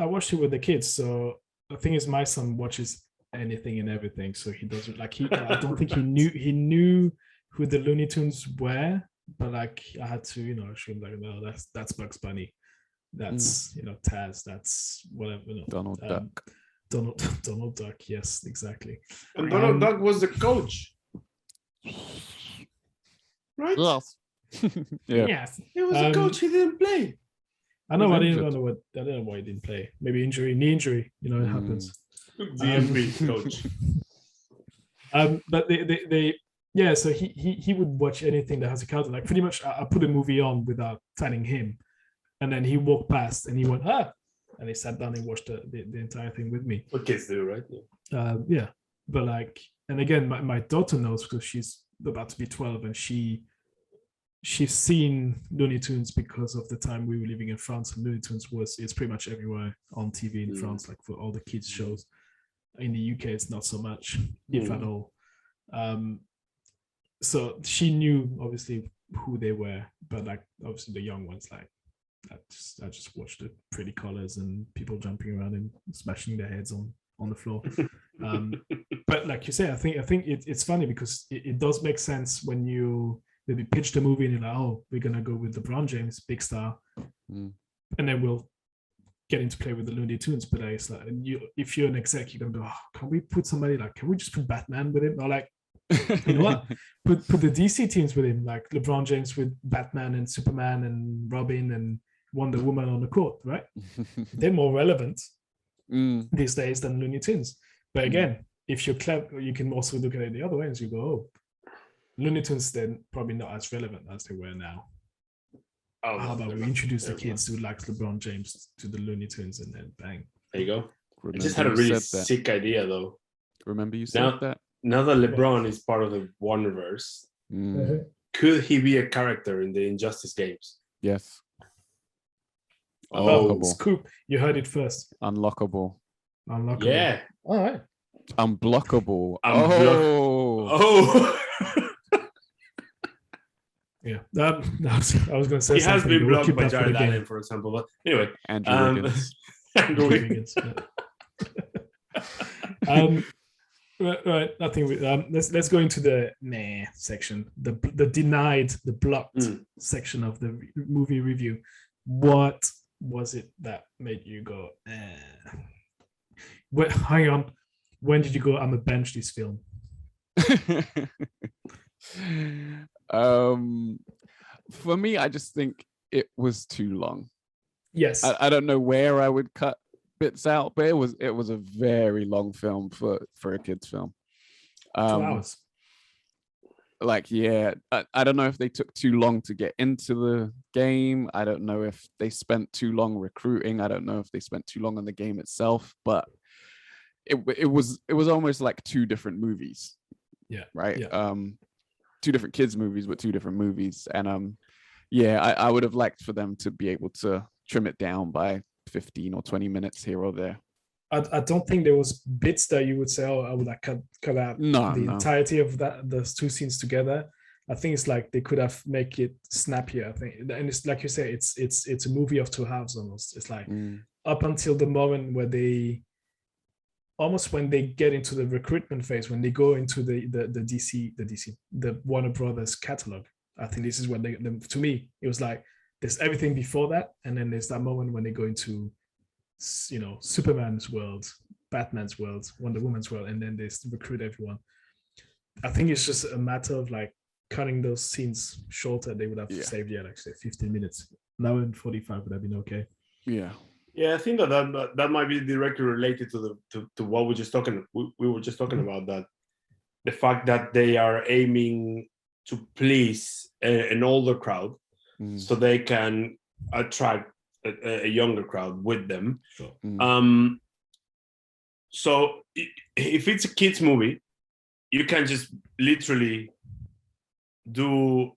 I watched it with the kids, so the thing is, my son watches anything and everything, so he doesn't I don't think he knew who the Looney Tunes were, but I had to show him no, that's Bugs Bunny, that's Taz, that's whatever, Donald Duck. Donald Duck, yes, exactly. And Donald Duck was the coach, right? Yes. Yes, he was the coach. He didn't play. I know. I don't know why he didn't play. Maybe knee injury. It happens. DMV coach. But so he would watch anything that has a character. Like pretty much, I put a movie on without telling him, and then he walked past and he went and he sat down and watched the entire thing with me. What kids do, right? Yeah. But and again, my daughter knows because she's about to be 12, and she's seen Looney Tunes because of the time we were living in France, and Looney Tunes it's pretty much everywhere on TV in France, like for all the kids shows. In the UK, it's not so much, if at all. So she knew obviously who they were, but obviously the young ones, I just watched the pretty colors and people jumping around and smashing their heads on the floor. But like you say, I think it's funny because it does make sense when you maybe pitch the movie and you're like, oh, we're gonna go with LeBron James, big star, and then we'll get into play with the Looney Tunes. But it's like, if you're an exec, you're gonna go, oh, can we put somebody can we just put Batman with him? Or you know what? Put the DC teams with him, like LeBron James with Batman and Superman and Robin and Wonder Woman on the court, right? They're more relevant these days than Looney Tunes. But again, if you're clever, you can also look at it the other way and you go, oh, Looney Tunes then probably not as relevant as they were now. How about we introduce the kids who likes LeBron James to the Looney Tunes, and then bang. There you go. I just had a really sick idea though. Remember you said that? Now that LeBron is part of the Warnerverse, could he be a character in the Injustice games? Yes. Oh, scoop! You heard it first. Unlockable. Yeah. All right. Unblockable. Oh. Yeah. I was going to say he has been blocked by Jared Allen, for example. But anyway, Andrew Wiggins. Andrew Wiggins. Right. Nothing. Let's go into the section. The denied, the blocked section of the movie review. What was it that made you go? Wait, hang on. When did you go? I'm gonna bench this film. For me, I just think it was too long. Yes. I don't know where I would cut bits out, but it was a very long film for a kid's film. 2 hours. I don't know if they took too long to get into the game. I don't know if they spent too long recruiting. I don't know if they spent too long on the game itself, but it was almost like two different movies. Yeah. Right. Yeah. Two different kids movies, but two different movies. And I would have liked for them to be able to trim it down by 15 or 20 minutes here or there. I don't think there was bits that you would say, oh, I would like cut out entirety of those two scenes together. I think it's like they could have make it snappier. I think, and it's like you say, it's a movie of two halves almost. It's like up until the moment where they almost when they get into the recruitment phase, when they go into the Warner Brothers catalog, I think this is when to me, it was like there's everything before that, and then there's that moment when they go into, Superman's world, Batman's world, Wonder Woman's world, and then they recruit everyone. I think it's just a matter of like cutting those scenes shorter. They would have saved, like say 15 minutes. Now in 45 would have been okay. Yeah. Yeah, I think that might be directly related to what we were just talking about, that the fact that they are aiming to please an older crowd, so they can attract a younger crowd with them. Sure. So if it's a kids movie, you can just literally do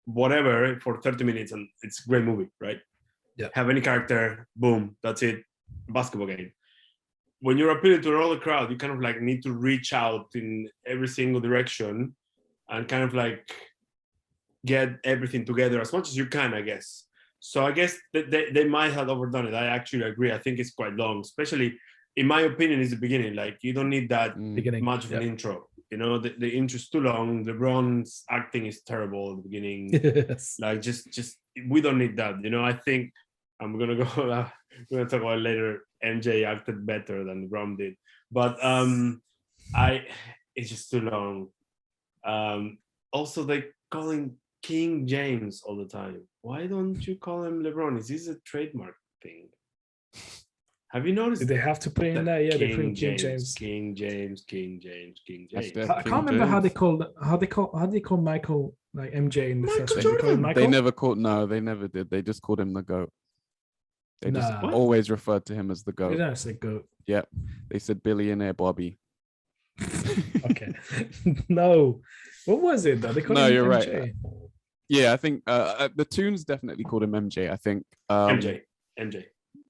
whatever for 30 minutes and it's a great movie, right? Yeah. Have any character, boom, that's it, basketball game. When you're appealing to an older crowd, you kind of like need to reach out in every single direction and kind of like get everything together as much as you can, I guess. So I guess they might have overdone it. I actually agree. I think it's quite long, especially in my opinion, is the beginning. Like you don't need that much of an intro. The intro's too long. LeBron's acting is terrible at the beginning. Yes. Like just we don't need that. I think I'm gonna go. We're gonna talk about it later. MJ acted better than LeBron did, but it's just too long. Also, they call him King James all the time. Why don't you call him LeBron? Is this a trademark thing? Have you noticed? Did they have to put in that? Yeah, they put in King James. King James. I can't remember how they call Michael like MJ in the Michael first Jordan. one. They never called. No, they never did. They just called him the GOAT. They just always referred to him as the GOAT. They don't say GOAT. Yep. They said billionaire Bobby. Okay. No. What was it though? They called him you're MJ. right. Yeah, I think the tunes definitely called him MJ. I think MJ.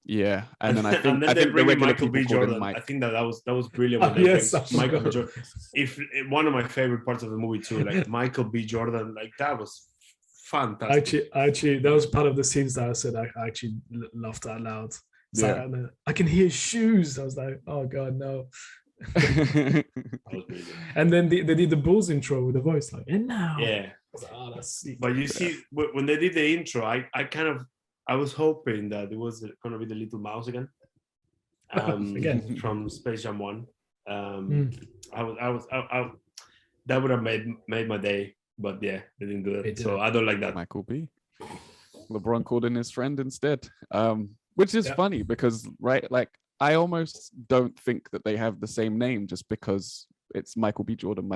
Yeah, and then I think and then I they think the bring regular Michael B. people called him Jordan. Mike. I think that was brilliant. When Yes, Michael B. Jordan. If one of my favorite parts of the movie too, like Michael B. Jordan, like that was fantastic. Actually, that was part of the scenes that I said I actually laughed out loud. Yeah. I can hear shoes. I was like, oh god, no. That was brilliant. And then they did the Bulls intro with the voice like, and now. Yeah. I was like, oh, that's sick. But you see, when they did the intro, I was hoping that it was going to be the little mouse again. Again from Space Jam 1. That would have made my day, but yeah, they didn't do it. So I don't like that. Michael B. LeBron called in his friend instead, which is funny because like I almost don't think that they have the same name just because it's Michael B. Jordan.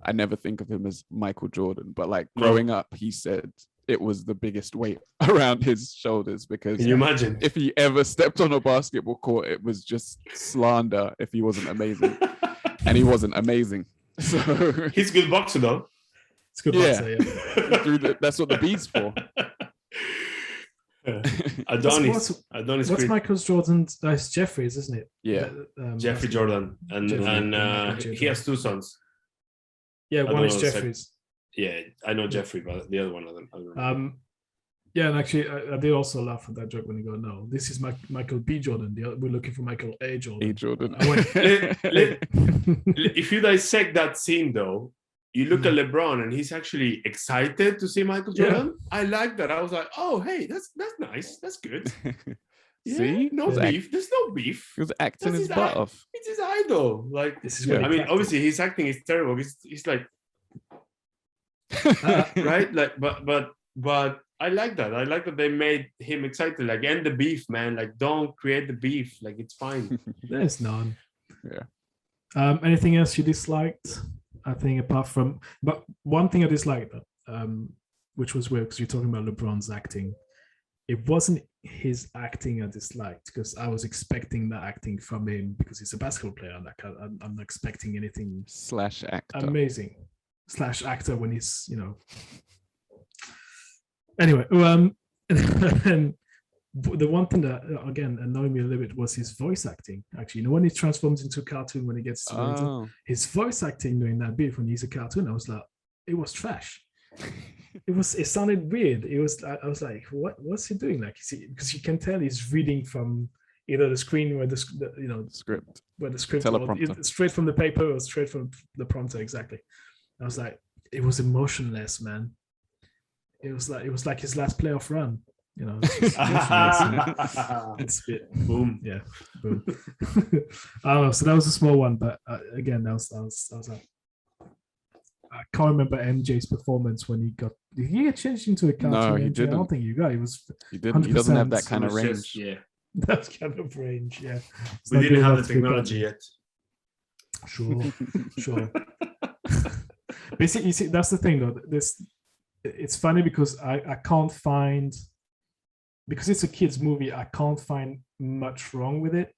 I never think of him as Michael Jordan, but like growing up, he said it was the biggest weight around his shoulders because can you imagine if he ever stepped on a basketball court, it was just slander if he wasn't amazing. And he wasn't amazing. So he's good boxer though. It's good boxer, yeah. That's what the B's for. Adonis. What's Michael Jordan's? It's Jeffrey's, isn't it? Yeah. Jeffrey Jordan. And he has two sons. Yeah, one is Jeffrey's. Yeah, I know Jeffrey, but the other one I don't know. Yeah, and actually, I did also laugh at that joke when you go, no, this is Michael B. Jordan. We're looking for Michael A. Jordan. If you dissect that scene, though, you look at LeBron and he's actually excited to see Michael Jordan. Yeah. I like that. I was like, oh, hey, that's nice. That's good. See? No beef. There's no beef. He was acting his butt off. It's his idol. Like, this is obviously his acting is terrible. He's like, right? Like, but I like that. I like that they made him excited. Like, end the beef, man. Like, don't create the beef. Like, it's fine. There's none. Yeah. Anything else you disliked? I think apart from, but one thing I disliked, which was weird because you're talking about LeBron's acting. It wasn't his acting I disliked because I was expecting that acting from him because he's a basketball player. Like I'm not expecting anything / actor amazing / actor when he's Anyway, and the one thing that again annoyed me a little bit was his voice acting. Actually, when he transforms into a cartoon, when he gets to his voice acting during that bit when he's a cartoon, I was like, it was trash. It sounded weird. I was like, what's he doing? Like, because you can tell he's reading from either the screen where the script, where the script teleprompter, straight from the paper or straight from the prompter. Exactly. I was like, it was emotionless, man. It was like his last playoff run. It's a bit boom. Yeah, boom. I don't know. So that was a small one, but again, that was like, I can't remember MJ's performance when did he get changed into a cartoon? No, he MJ? didn't. I don't think he got. He didn't. He doesn't have that kind of range. That kind of range. Yeah, we didn't have the technology yet. Sure. Basically, you see, that's the thing though. It's funny because I can't find, because it's a kids movie, I can't find much wrong with it.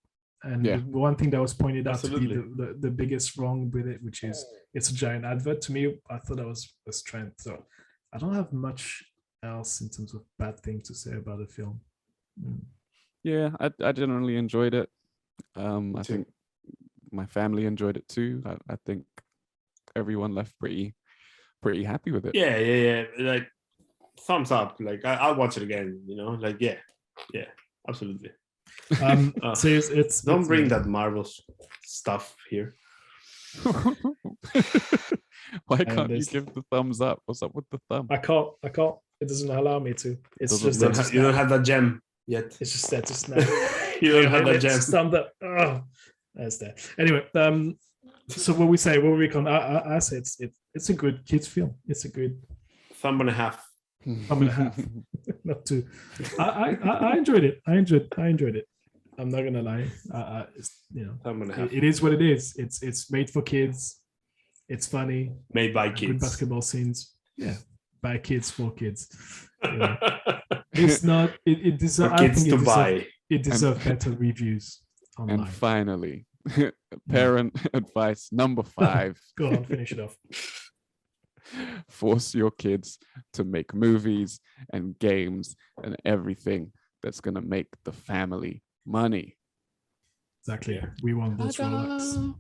And the one thing that was pointed out to be the biggest wrong with it, which is it's a giant advert. To me, I thought that was a strength. So I don't have much else in terms of bad things to say about the film. Yeah, I generally enjoyed it. I think my family enjoyed it too. I think everyone left pretty happy with it. Yeah. Like thumbs up. Like I'll watch it again. Like yeah, absolutely. So it's don't bring that Marvel stuff here. Why can't you give the thumbs up? What's up with the thumb? I can't. It doesn't allow me to. It's just you don't have that gem yet. It's just there to snap. You don't have that gem. Thumb up. Oh, that's there. Anyway, so what we recon. I say it's a good kids film. It's a good thumb and a half. Not two. I enjoyed it. I enjoyed it. I'm not gonna lie. It is what it is. It's made for kids. It's funny. Made by kids. Good basketball scenes. Yeah, by kids for kids. It's not. It deserves. For kids to buy. It deserves better reviews online. And finally, parent advice number 5. Go on, finish it off. Force your kids to make movies and games and everything that's going to make the family money. Exactly. We want those Rolex.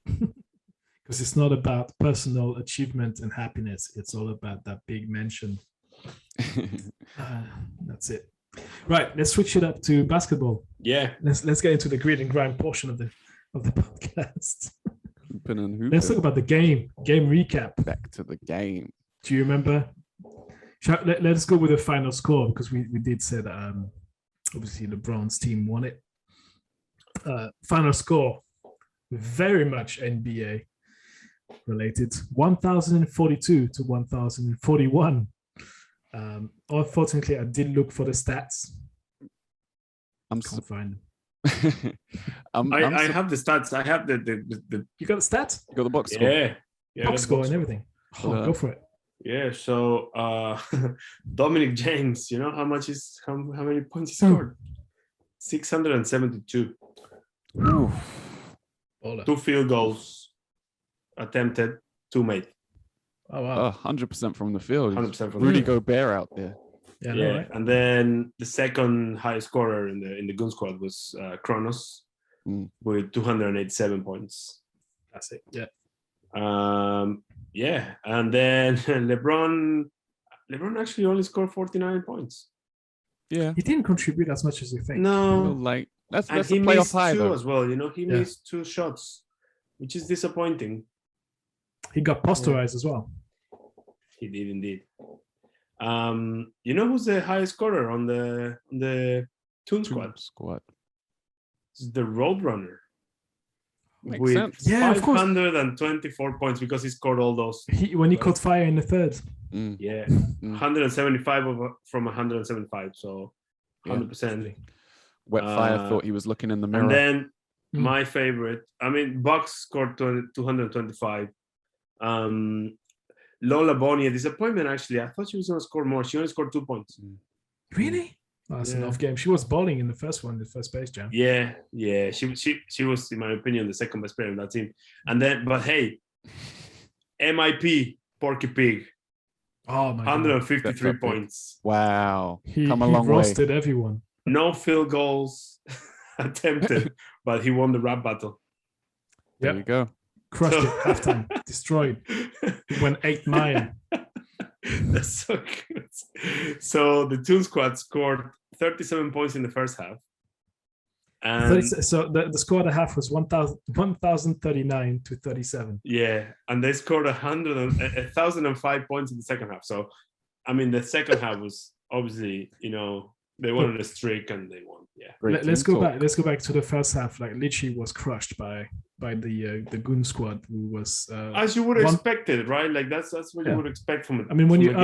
Because it's not about personal achievement and happiness. It's all about that big mansion. That's it. Right. Let's switch it up to basketball. Yeah. Let's get into the grit and grind portion of the podcast. Let's talk about the game recap. Back to the game. Do you remember? Let's go with the final score, because we did say that obviously LeBron's team won it. Final score, very much NBA related, 1,042 to 1,041. Unfortunately, I did look for the stats. Can't find them. I have the stats. I have the You got the stats? You got the box score. Yeah, box score and everything. Go for it. Yeah. So Dominic James, you know how many points he scored? 672. Ooh. 2 field goals attempted, 2 made. Oh wow! 100% from the field. 100% from Rudy Gobert out there. Yeah. Right? And then the second highest scorer in the Goon squad was Chronos with 287 points. That's it. Yeah. Yeah. And then LeBron actually only scored 49 points. Yeah. He didn't contribute as much as you think. No. Like that's a playoff high though. As well. You know, he missed 2 shots, which is disappointing. He got posterized as well. He did indeed. You know who's the highest scorer on the Toon squad? It's the Roadrunner. Makes with sense. Yeah, 524 points because he scored all those. When he caught fire in the third. Yeah, 175 from 175, so 100%. Wet Fire thought he was looking in the mirror. And then my favorite, Bucks scored 225. Lola Bonnie, a disappointment actually. I thought she was going to score more. She only scored 2 points. Really? That's enough game. She was balling in the first one, the first Space Jam. Yeah. She was, in my opinion, the second best player in that team. And then, but hey, MIP Porky Pig. Oh my 153 points. Wow. Come a long way. He roasted everyone. No field goals attempted, but he won the rap battle. There you go. Crushed it halftime. Destroyed. He went 8-9. That's so good. So the Toon squad scored 37 points in the first half. And so the score at the half was 1,039 to 37. Yeah, and they scored 1,005 points in the second half. So, I mean, the second half was obviously, they won on a streak and they won. Yeah. Let's go back. Let's go back to the first half. Like literally was crushed by the Goon squad, who was as you would expect it, right? Like that's what you would expect from it. I mean, when you're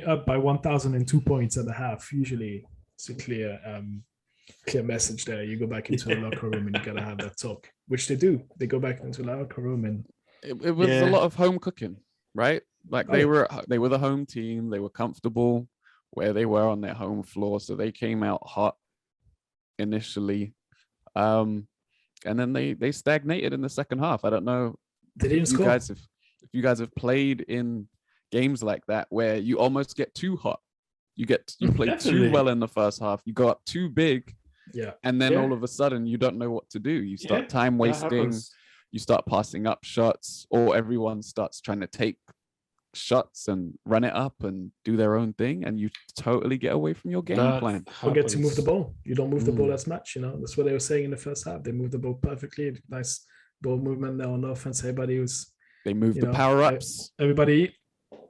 up by 1,002 points at the half, usually it's a clear message there. You go back into the locker room and you gotta have that talk, which they do. They go back into the locker room and it was a lot of home cooking, right? Like they were the home team. They were comfortable where they were on their home floor, so they came out hot initially, and then they stagnated in the second half. I don't know. They didn't score. If you guys have played in games like that where you almost get too hot, you played too well in the first half, you go up too big, and then all of a sudden you don't know what to do. You start time wasting, you start passing up shots, or everyone starts trying to take shots and run it up and do their own thing, and you totally get away from your game plan. Forget to move the ball. You don't move the ball as much. That's what they were saying in the first half. They moved the ball perfectly. Nice ball movement there on offense. They moved the power ups. Everybody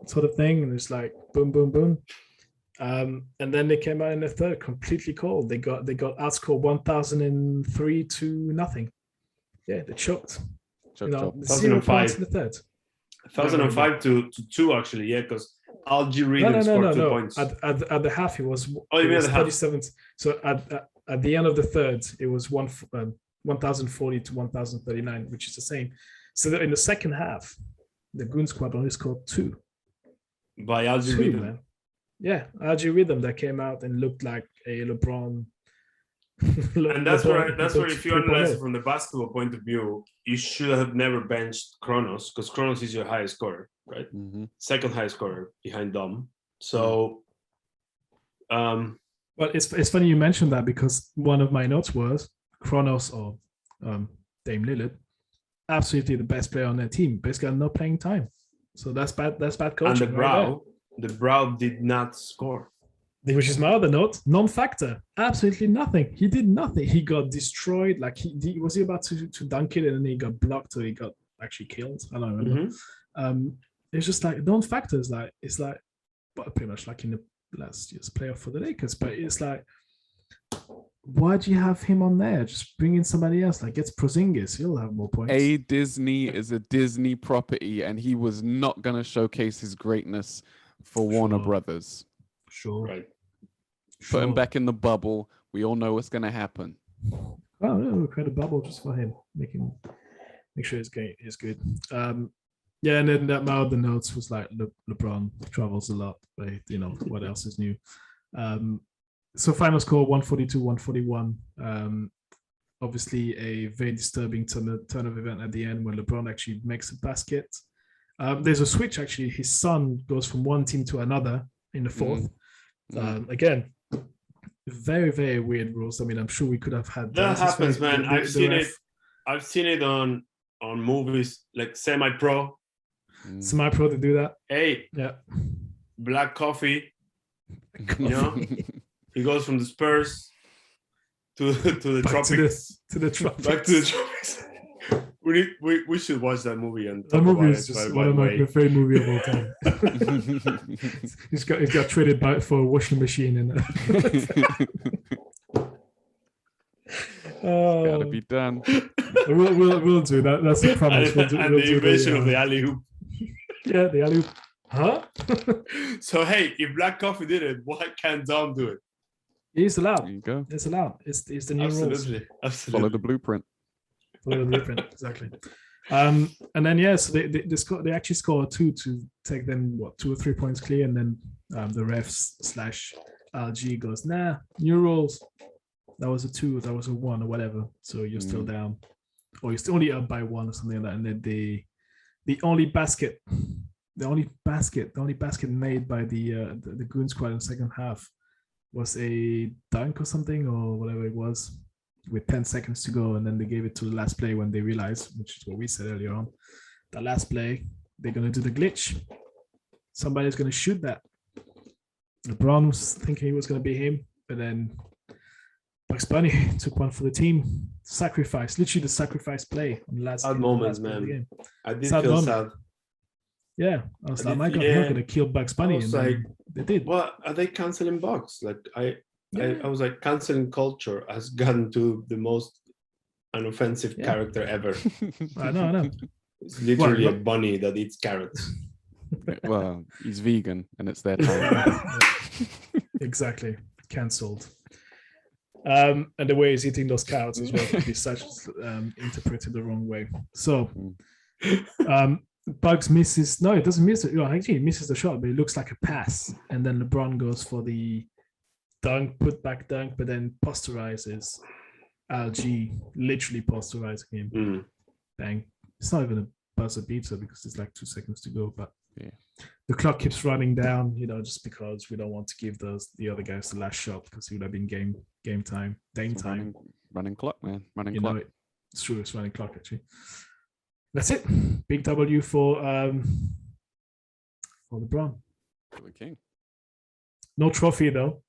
sort of thing, and it's like boom, boom, boom. And then they came out in the third completely cold. They got outscored 1,003 to nothing. Yeah, they choked. 0 points in the third. 1,005 to 2 actually, because Algie Rhythm scored 2 points. At the half, it was. Oh, you mean the 37. So at the end of the third, it was 1,040 to 1,039, which is the same. So in the second half, the Goon squad only scored 2 by Algie Rhythm. Man. Yeah, Algie Rhythm that came out and looked like a LeBron. And that's where if you analyze it from the basketball point of view, you should have never benched Chronos, because Chronos is your highest scorer, right? Mm-hmm. Second highest scorer behind Dom. So, well, it's funny you mentioned that, because one of my notes was Chronos or Dame Lillard, absolutely the best player on their team, basically no playing time. So that's bad coaching. And the Brow did not score. Which is my other note, non-factor, absolutely nothing. He did nothing. He got destroyed. Like he was about to dunk it, and then he got blocked, or he got actually killed. I don't remember. Mm-hmm. It's just like non-factors. Like it's like, well, pretty much like in the last year's playoff for the Lakers. But it's like, why do you have him on there? Just bring in somebody else. Like get Porzingis, he'll have more points. Disney is a Disney property, and he was not going to showcase his greatness for Warner Brothers. Sure. Right. Put him back in the bubble. We all know what's going to happen. Oh, yeah, we'll create a bubble just for him. Make sure his game is good. And then my other notes was like LeBron travels a lot. But, what else is new? So final score 142-141. Obviously, a very disturbing turn of event at the end when LeBron actually makes a basket. There's a switch actually. His son goes from one team to another in the fourth. Again, very, very weird rules. I mean, I'm sure we could have had that happens, man. I've seen it on movies like semi-pro. Semi-pro to do that. Hey, Black Coffee. He goes from the Spurs to the tropics. To the tropics. Back to the tropics. We should watch that movie. And that movie is just one of my favorite movies of all time. He's got traded back for a washing machine and gotta be done. We'll do that. That's the promise. The invasion of the alley-oop. Yeah, the alley-oop. Huh? So hey, if Black Coffee did it, why can't Dom do it? It's allowed. There you go. It's allowed. It's the new rules. Absolutely. Follow the blueprint. Exactly. And then so they actually score 2 to take them 2 or 3 points clear, and then the refs / LG goes, nah, new rules. That was a 2, that was a 1 or whatever. So you're still down, or you're still only up by 1 or something like that. And then the only basket made by the Goon squad in the second half was a dunk or something or whatever it was, with 10 seconds to go, and then they gave it to the last play when they realized, which is what we said earlier on, the last play, they're going to do the glitch. Somebody's going to shoot that. LeBron was thinking it was going to be him, but then Bugs Bunny took one for the team. Sacrifice, literally the sacrifice play on the last. Sad moments, man. I did sad feel moment. sad. Yeah, I was like, my God, they're not gonna kill Bugs Bunny. I was like, they did. What are they canceling Bugs? Like I was like, canceling culture has gotten to the most unoffensive character ever. I know. It's literally a bunny that eats carrots. Well, he's vegan, and it's their time. Exactly, cancelled. And the way he's eating those carrots as well could be such interpreted the wrong way. So, Bugs misses. No, it doesn't miss it. Actually, he misses the shot, but it looks like a pass. And then LeBron goes for the dunk, put back dunk, but then posterizes LG, literally posterizing him. Bang. It's not even a buzzer beater because there's like 2 seconds to go, but the clock keeps running down, just because we don't want to give the other guys the last shot because it would have been game time, Dame time. Running clock, man. Running clock. It's true, it's running clock actually. That's it. Big W for LeBron. For the king. No trophy though.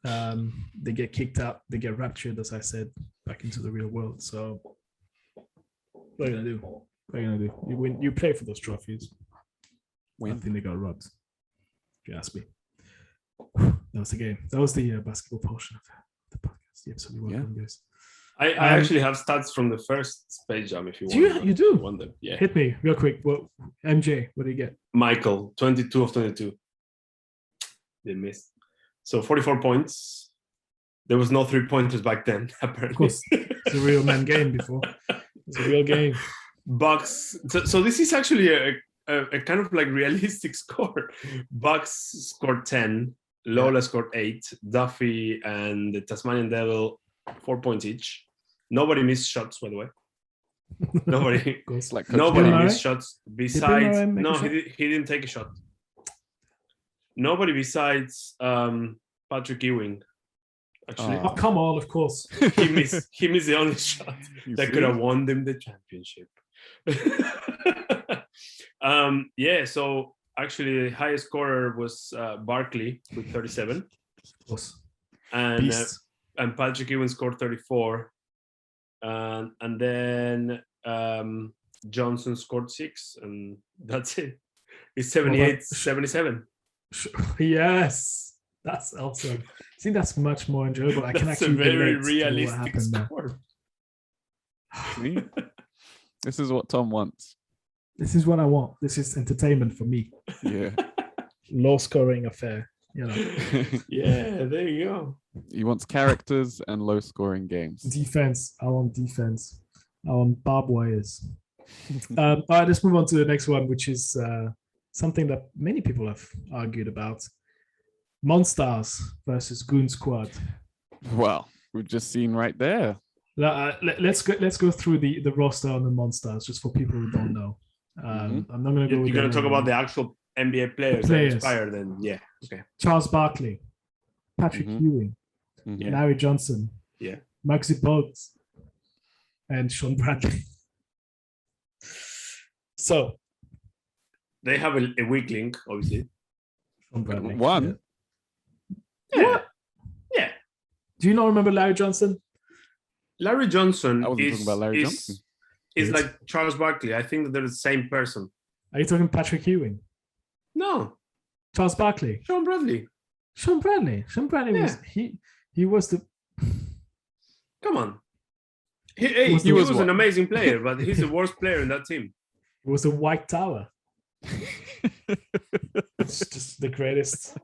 They get kicked out. They get raptured, as I said, back into the real world. So what are you gonna do? What are you gonna do? You win. You play for those trophies. I think they got robbed. If you ask me. That was the game. That was the basketball portion of the podcast. You're absolutely welcome, guys. I actually have stats from the first Space Jam. If you want, you do. Want them? Yeah. Hit me real quick. What MJ? What do you get? Michael, 22 of 22. They missed. So 44 points. There was no 3-pointers back then, apparently. Of course, it's a real man game before. It's a real game. Bucks. So this is actually a kind of like realistic score. Bucks scored 10. Lola scored 8. Duffy and the Tasmanian Devil 4 points each. Nobody missed shots, by the way. Nobody missed shots. Besides, he didn't take a shot. Nobody besides Patrick Ewing. Actually, oh come on! Of course, he missed the only shot that could have won them the championship. So actually, the highest scorer was Barkley with 37, of course, and Patrick Ewing scored 34, and then Johnson scored 6, and that's it. It's 78-77. Yes, that's awesome. I think that's much more enjoyable. I can actually relate to what realistic happened score. See? This is what Tom wants. This is what I want. This is entertainment for me. Yeah. Low scoring affair. Yeah, there you go. He wants characters and low scoring games. Defense. I want defense. I want barbed wires. All right, let's move on to the next one, which is something that many people have argued about. Monstars versus Goon Squad. Well, we've just seen right there. Let's go through the roster on the Monstars, just for people who don't know. I'm not going to go. You're going to talk about the actual NBA players that inspired them. Yeah. Okay. Charles Barkley, Patrick Ewing, Larry Johnson, Maxi Bogues, and Sean Bradley. So they have a weak link, obviously. Sean Bradley. One. Yeah. Do you not remember Larry Johnson? Larry Johnson I wasn't talking about Larry Johnson. Is like Charles Barkley. I think that they're the same person. Are you talking Patrick Ewing? No. Charles Barkley. Sean Bradley. Sean Bradley was he was the. Come on. He was an amazing player, but he's the worst player in that team. It was the White Tower. It's just the greatest.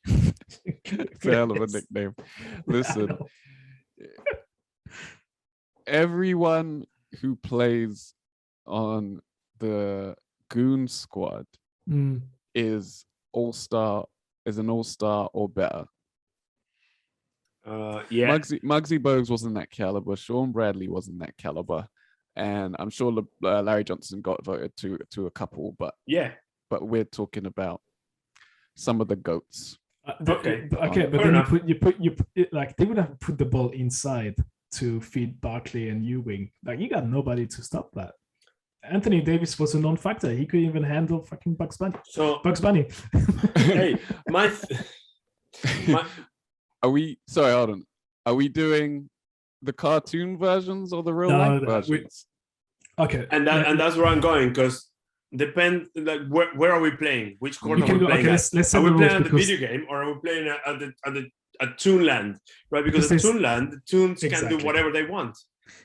It's a hell of a nickname. Listen, everyone who plays on the Goon Squad is an all-star or better. Muggsy Bogues wasn't that caliber. Sean Bradley wasn't that caliber, and I'm sure Larry Johnson got voted to a couple, but we're talking about some of the goats. But then you put like they would have put the ball inside to feed Barkley and Ewing. Like you got nobody to stop that. Anthony Davis was a non-factor. He couldn't even handle fucking Bugs Bunny. Bugs Bunny. Hey, Are we? Sorry, hold on. Are we doing the cartoon versions or the real life versions? Okay. And that's where I'm going, because depend, like, where are we playing? Which corner are we playing? Okay, let's are we playing at the video game, or are we playing at Toonland? Right? Because at Toonland, the Toons can do whatever they want.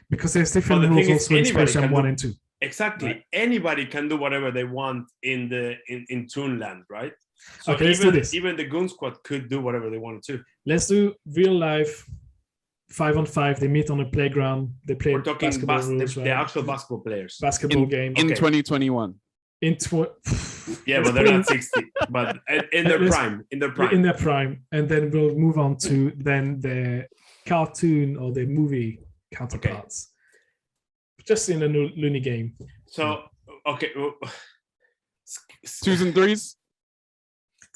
Because there's different rules also in Space Jam 1 and 2. Exactly. Right. Anybody can do whatever they want in Toonland, right? So okay, let's do this. Even the Goon Squad could do whatever they wanted to. Let's do real life 5-on-5. They meet on a playground. They play. We're talking the actual basketball players. Basketball game in 2021. Yeah, but they're not 60. But in their prime. In their prime. And then we'll move on to then the cartoon or the movie counterparts. Just in a loony game. So, okay. 2s and 3s?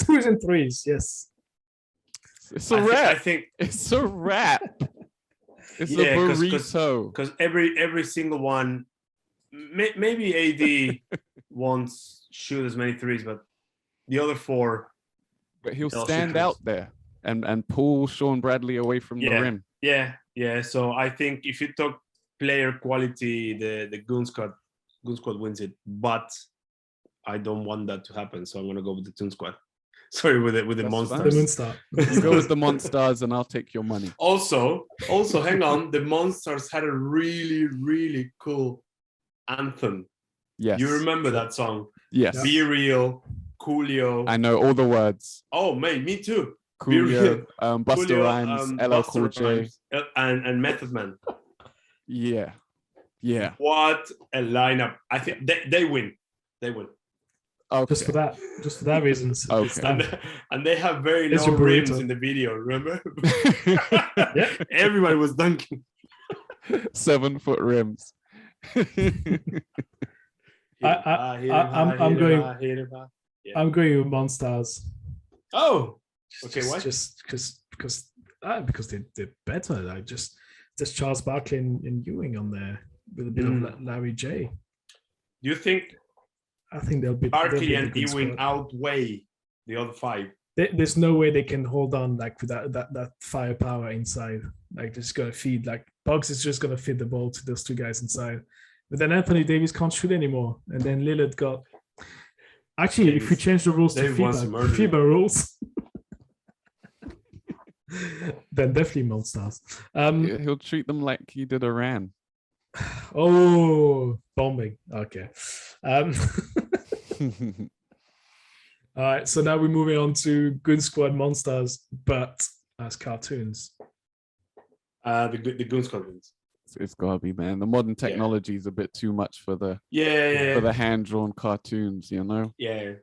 2s and 3s, yes. It's a wrap. I think it's a wrap. It's a burrito. Because every single one, maybe AD won't shoot as many 3s, but the other 4. But he'll stand out there and pull Sean Bradley away from the rim. Yeah. So I think if you talk player quality, the Goon Squad wins it, but I don't want that to happen, so I'm gonna go with the Toon Squad. Sorry, with the Monsters. The Moonstar. You go with the Monsters, and I'll take your money. Also, hang on. The Monsters had a really, really cool anthem. Yes. You remember that song? Yes. Be Real, Coolio. I know all the words. Oh, mate, me too. Coolio, Busta Rhymes, LL Cool J, and Method Man. Yeah. What a lineup! I think they win. They win. Okay. Just for that reason. Okay. And they have very low rims in the video. Remember? Yeah. Everybody was dunking. 7-foot rims. I'm going with Monstars. Oh, okay. Why? Just because they're better. Like just there's Charles Barkley and Ewing on there with a bit of Larry J. Do you think? I think they'll be Barkley and Ewing outweigh the other 5. There's no way they can hold on like with that firepower inside. Like they're just gonna feed. Like Buggs is just gonna feed the ball to those 2 guys inside. But then Anthony Davis can't shoot anymore, and then Lillard got. Actually, if we change the rules to FIBA rules, then definitely Monstars. He'll treat them like he did Iran. Oh, bombing. Okay. All right. So now we're moving on to Goon Squad Monsters, but as cartoons. The Goon Squad wins. It's gotta be, man. The modern technology is a bit too much for the for the hand-drawn cartoons, you know. Yeah.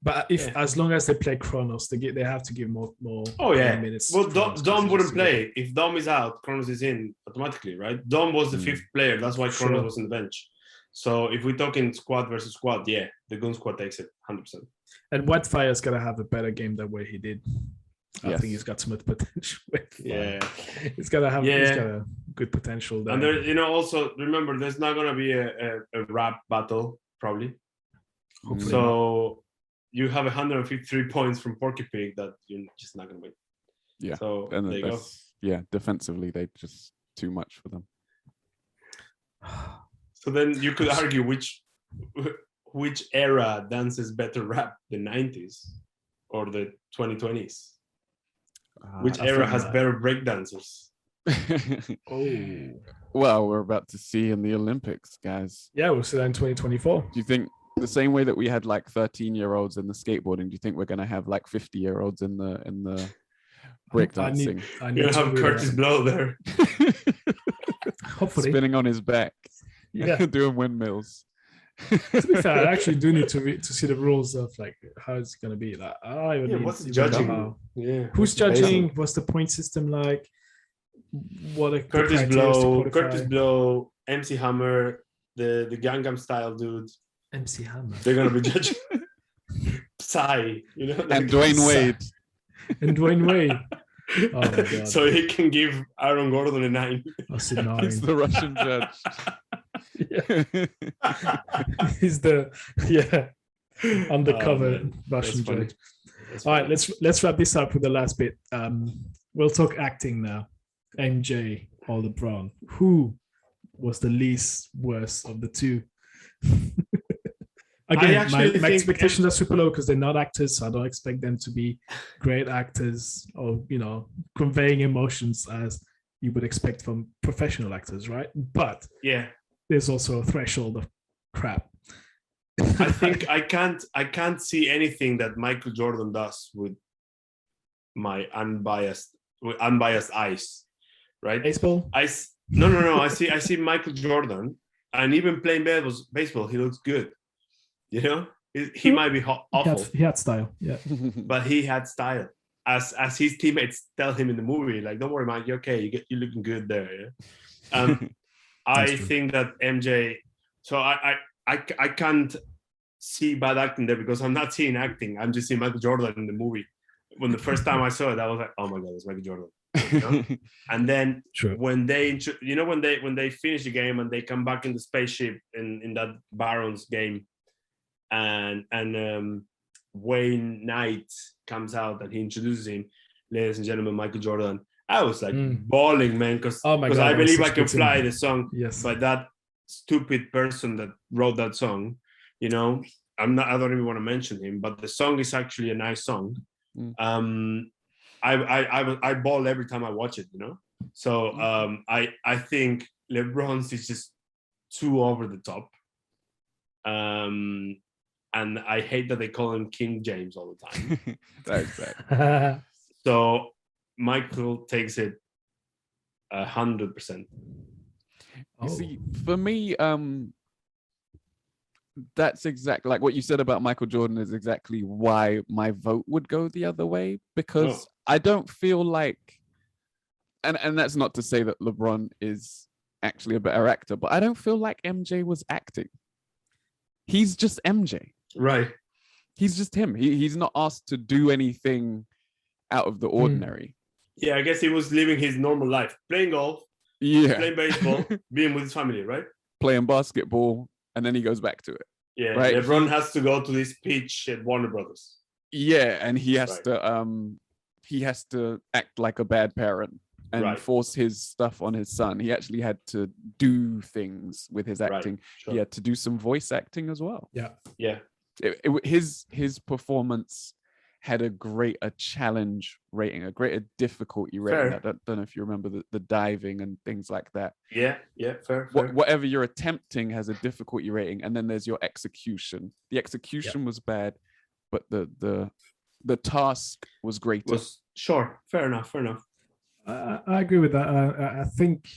But as long as they play Chronos, they have to give more. Oh yeah. Minutes. Well, Dom wouldn't play if Dom is out. Chronos is in automatically, right? Dom was the 5th player. That's why Chronos was on the bench. So if we're talking squad versus squad, the Goon Squad takes it 100%. And Whitefire's gonna have a better game than way he did. I think he's got so much potential. He's got a good potential there. And there, also remember, there's not gonna be a rap battle probably. Hopefully so you have 153 points from Porky Pig that you're just not gonna win. Yeah. So and there you go. Yeah, defensively they just too much for them. So then you could argue which era dances better rap, the 90s or the 2020s? Which era has better breakdancers? Well, we're about to see in the Olympics, guys. Yeah, we'll see that in 2024. Do you think the same way that we had like 13-year-olds in the skateboarding, do you think we're going to have like 50-year-olds in the breakdancing? You're going to have Curtis Blow there. Hopefully. Spinning on his back. Yeah. Doing windmills. To be fair, I actually do need to see the rules of like how it's going to be. Like, what's the judging? Who's judging? What's the point system like? What Curtis Blow, MC Hammer, the Gangnam Style dude. MC Hammer. They're gonna be judging. Psy, and Dwayne Wade. And Dwayne Wade. Oh my God. So he can give Aaron Gordon a 9. That's a 9. He's the Russian judge. He's the undercover Russian judge. All right, let's wrap this up with the last bit. We'll talk acting now. MJ or LeBron, who was the least worst of the two? Again, my expectations are super low because they're not actors, so I don't expect them to be great actors or, conveying emotions as you would expect from professional actors, right? But yeah, there's also a threshold of crap. I think I can't see anything that Michael Jordan does with my unbiased eyes, right? Baseball? No. I see Michael Jordan, and even playing baseball, he looks good. He might be awful. He had style, yeah. But he had style. As his teammates tell him in the movie, like, don't worry, man, you're okay. You're looking good there. Yeah? I think that MJ. So I can't see bad acting there because I'm not seeing acting. I'm just seeing Michael Jordan in the movie. When the first time I saw it, I was like, oh my god, it's Michael Jordan. And then when they finish the game and they come back in the spaceship in that Barons game, and Wayne Knight comes out and he introduces him, ladies and gentlemen, Michael Jordan. I was like bawling, man, because I Believe I Can Fly, the song by that stupid person that wrote that song. I don't even want to mention him, but the song is actually a nice song. I bawl every time I watch it, So I think LeBron's is just too over the top. And I hate that they call him King James all the time. That's bad. So Michael takes it 100%. You see, for me, that's exactly like what you said about Michael Jordan is exactly why my vote would go the other way, because I don't feel like, and that's not to say that LeBron is actually a better actor, but I don't feel like MJ was acting. He's just MJ. Right. He's just him. He's not asked to do anything out of the ordinary. Yeah, I guess he was living his normal life, playing golf, playing baseball, being with his family, right? Playing basketball, and then he goes back to it. Yeah, right? LeBron has to go to this pitch at Warner Brothers. Yeah, and he has to act like a bad parent and force his stuff on his son. He actually had to do things with his acting. Sure. He had to do some voice acting as well. Yeah. His performance had a challenge rating, a greater difficulty rating. I don't know if you remember the diving and things like that. Yeah, fair. Whatever you're attempting has a difficulty rating, and then there's your execution. The execution was bad, but the task was greater. Sure, fair enough. I agree with that. I think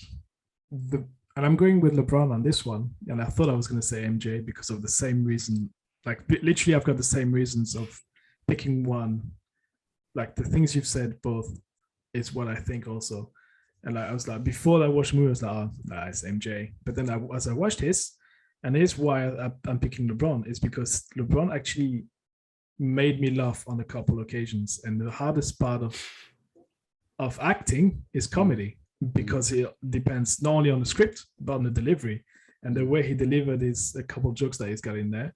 and I'm going with LeBron on this one, and I thought I was going to say MJ because of the same reason. Like literally, I've got the same reasons of picking one. Like the things you've said both is what I think also. And I was like, before I watched the movie, I was like, it's MJ. But then as I watched his, and here's why I'm picking LeBron, is because LeBron actually made me laugh on a couple occasions. And the hardest part of acting is comedy, because it depends not only on the script, but on the delivery. And the way he delivered is a couple jokes that he's got in there.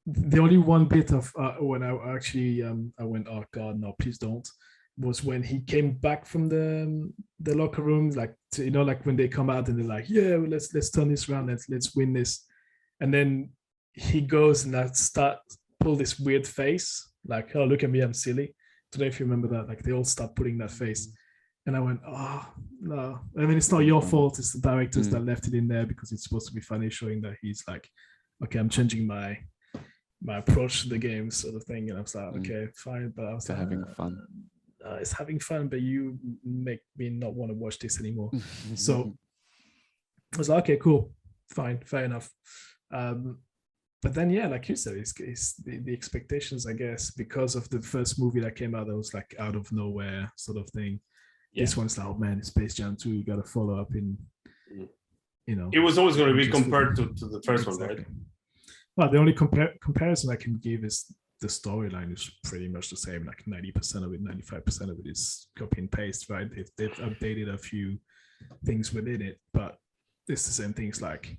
The only one bit of when I actually I went, oh god, no, please don't, was when he came back from the locker room, like like when they come out and they're like, yeah, well, let's turn this around, let's win this, and then he goes and pull this weird face, like, oh, look at me, I'm silly. I don't know if you remember that, like they all start putting that face, and I went, oh no. I mean, it's not your fault, it's the directors that left it in there because it's supposed to be funny, showing that he's like, okay, I'm changing my approach to the game, sort of thing. And I was like, okay, fine. But I was like, having fun. It's having fun, but you make me not want to watch this anymore. So I was like, okay, cool, fine, fair enough. But then, yeah, like you said, it's the expectations, I guess, because of the first movie that came out that was like out of nowhere sort of thing. Yeah. This one's like, oh man, it's Space Jam 2. You got to follow up in, It was always going to be compared to the first one, right? Well, the only comparison I can give is the storyline is pretty much the same. Like 90% of it, 95% of it is copy and paste, right? They've updated a few things within it, but it's the same things. Like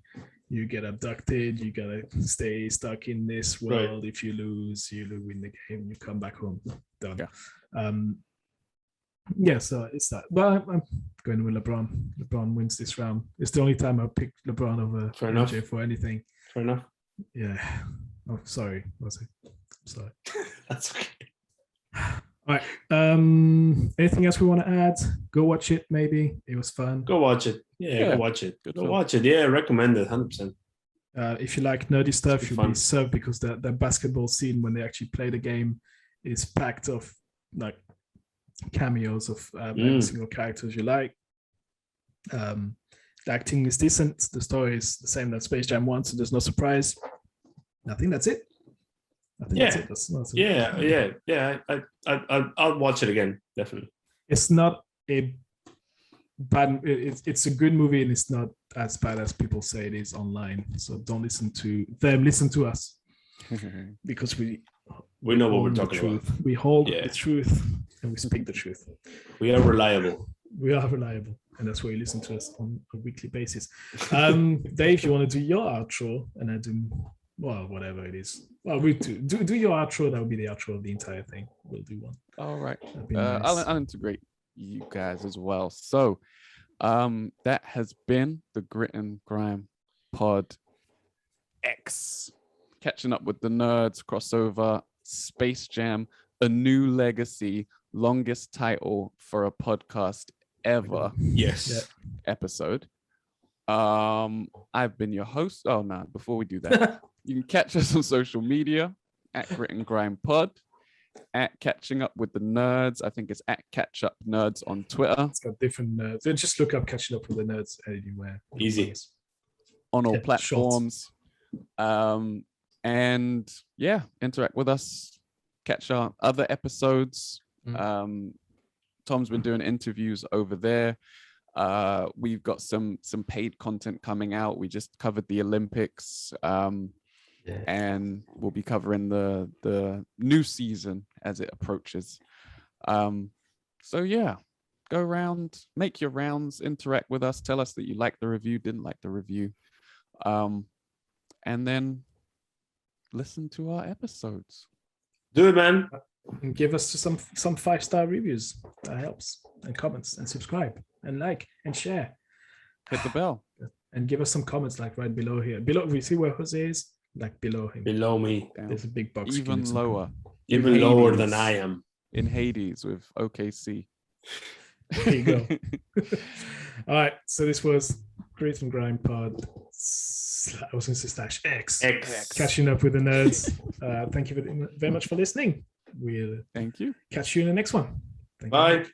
you get abducted, you gotta stay stuck in this world. Right. If you lose, you win the game, you come back home. Done. Yeah. Yeah, so it's that. But I'm going with LeBron. LeBron wins this round. It's the only time I picked LeBron over MJ for anything. Fair enough. Yeah. Oh, sorry. Was it? I'm sorry. That's okay. All right. Anything else we want to add? Go watch it. Maybe it was fun. Go watch it. Yeah. Go watch it. Go watch it. Yeah, recommend it 100%. If you like nerdy stuff, you'll be served because the basketball scene when they actually play the game is packed of like cameos of every single characters you like. The acting is decent. The story is the same that Space Jam 1, so there's no surprise. I think that's it. That's it. I'll watch it again, definitely. It's not a bad. It's a good movie, and it's not as bad as people say it is online. So don't listen to them. Listen to us, because we know what we're talking about. We hold the truth, and we speak the truth. We are reliable. And that's why you listen to us on a weekly basis. Dave, you want to do your outro, and I do. Well, whatever it is. Well, we do your outro. That would be the outro of the entire thing. We'll do one. All right. Nice. I'll integrate you guys as well. So, that has been the Grit and Grime Pod X, catching up with the nerds, crossover, Space Jam, a new legacy, longest title for a podcast ever. Yes. Episode. I've been your host. Oh no, before we do that, you can catch us on social media at Grit and Grime Pod, at Catching Up with the Nerds. I think it's at Catch Up Nerds on Twitter. It's got different nerds. Just look up Catching Up with the Nerds anywhere. Easy. On all platforms. And yeah, interact with us. Catch our other episodes. Tom's been doing interviews over there. We've got some paid content coming out. We just covered the Olympics, and we'll be covering the new season as it approaches. So yeah, go around, make your rounds, interact with us, tell us that you liked the review, didn't like the review, and then listen to our episodes. Do it, man. And give us some 5-star reviews. That helps. And comments and subscribe and like and share. Hit the bell. And give us some comments like right below here. Below, we see where Jose is? Like below him. Below me. There's a big box. Even lower. Even lower than I am. In Hades with OKC. There you go. All right. So this was Grit and Grime Pod. I was going to say /X. Catching up with the nerds. Thank you very much for listening. We'll thank you. Catch you in the next one. Bye.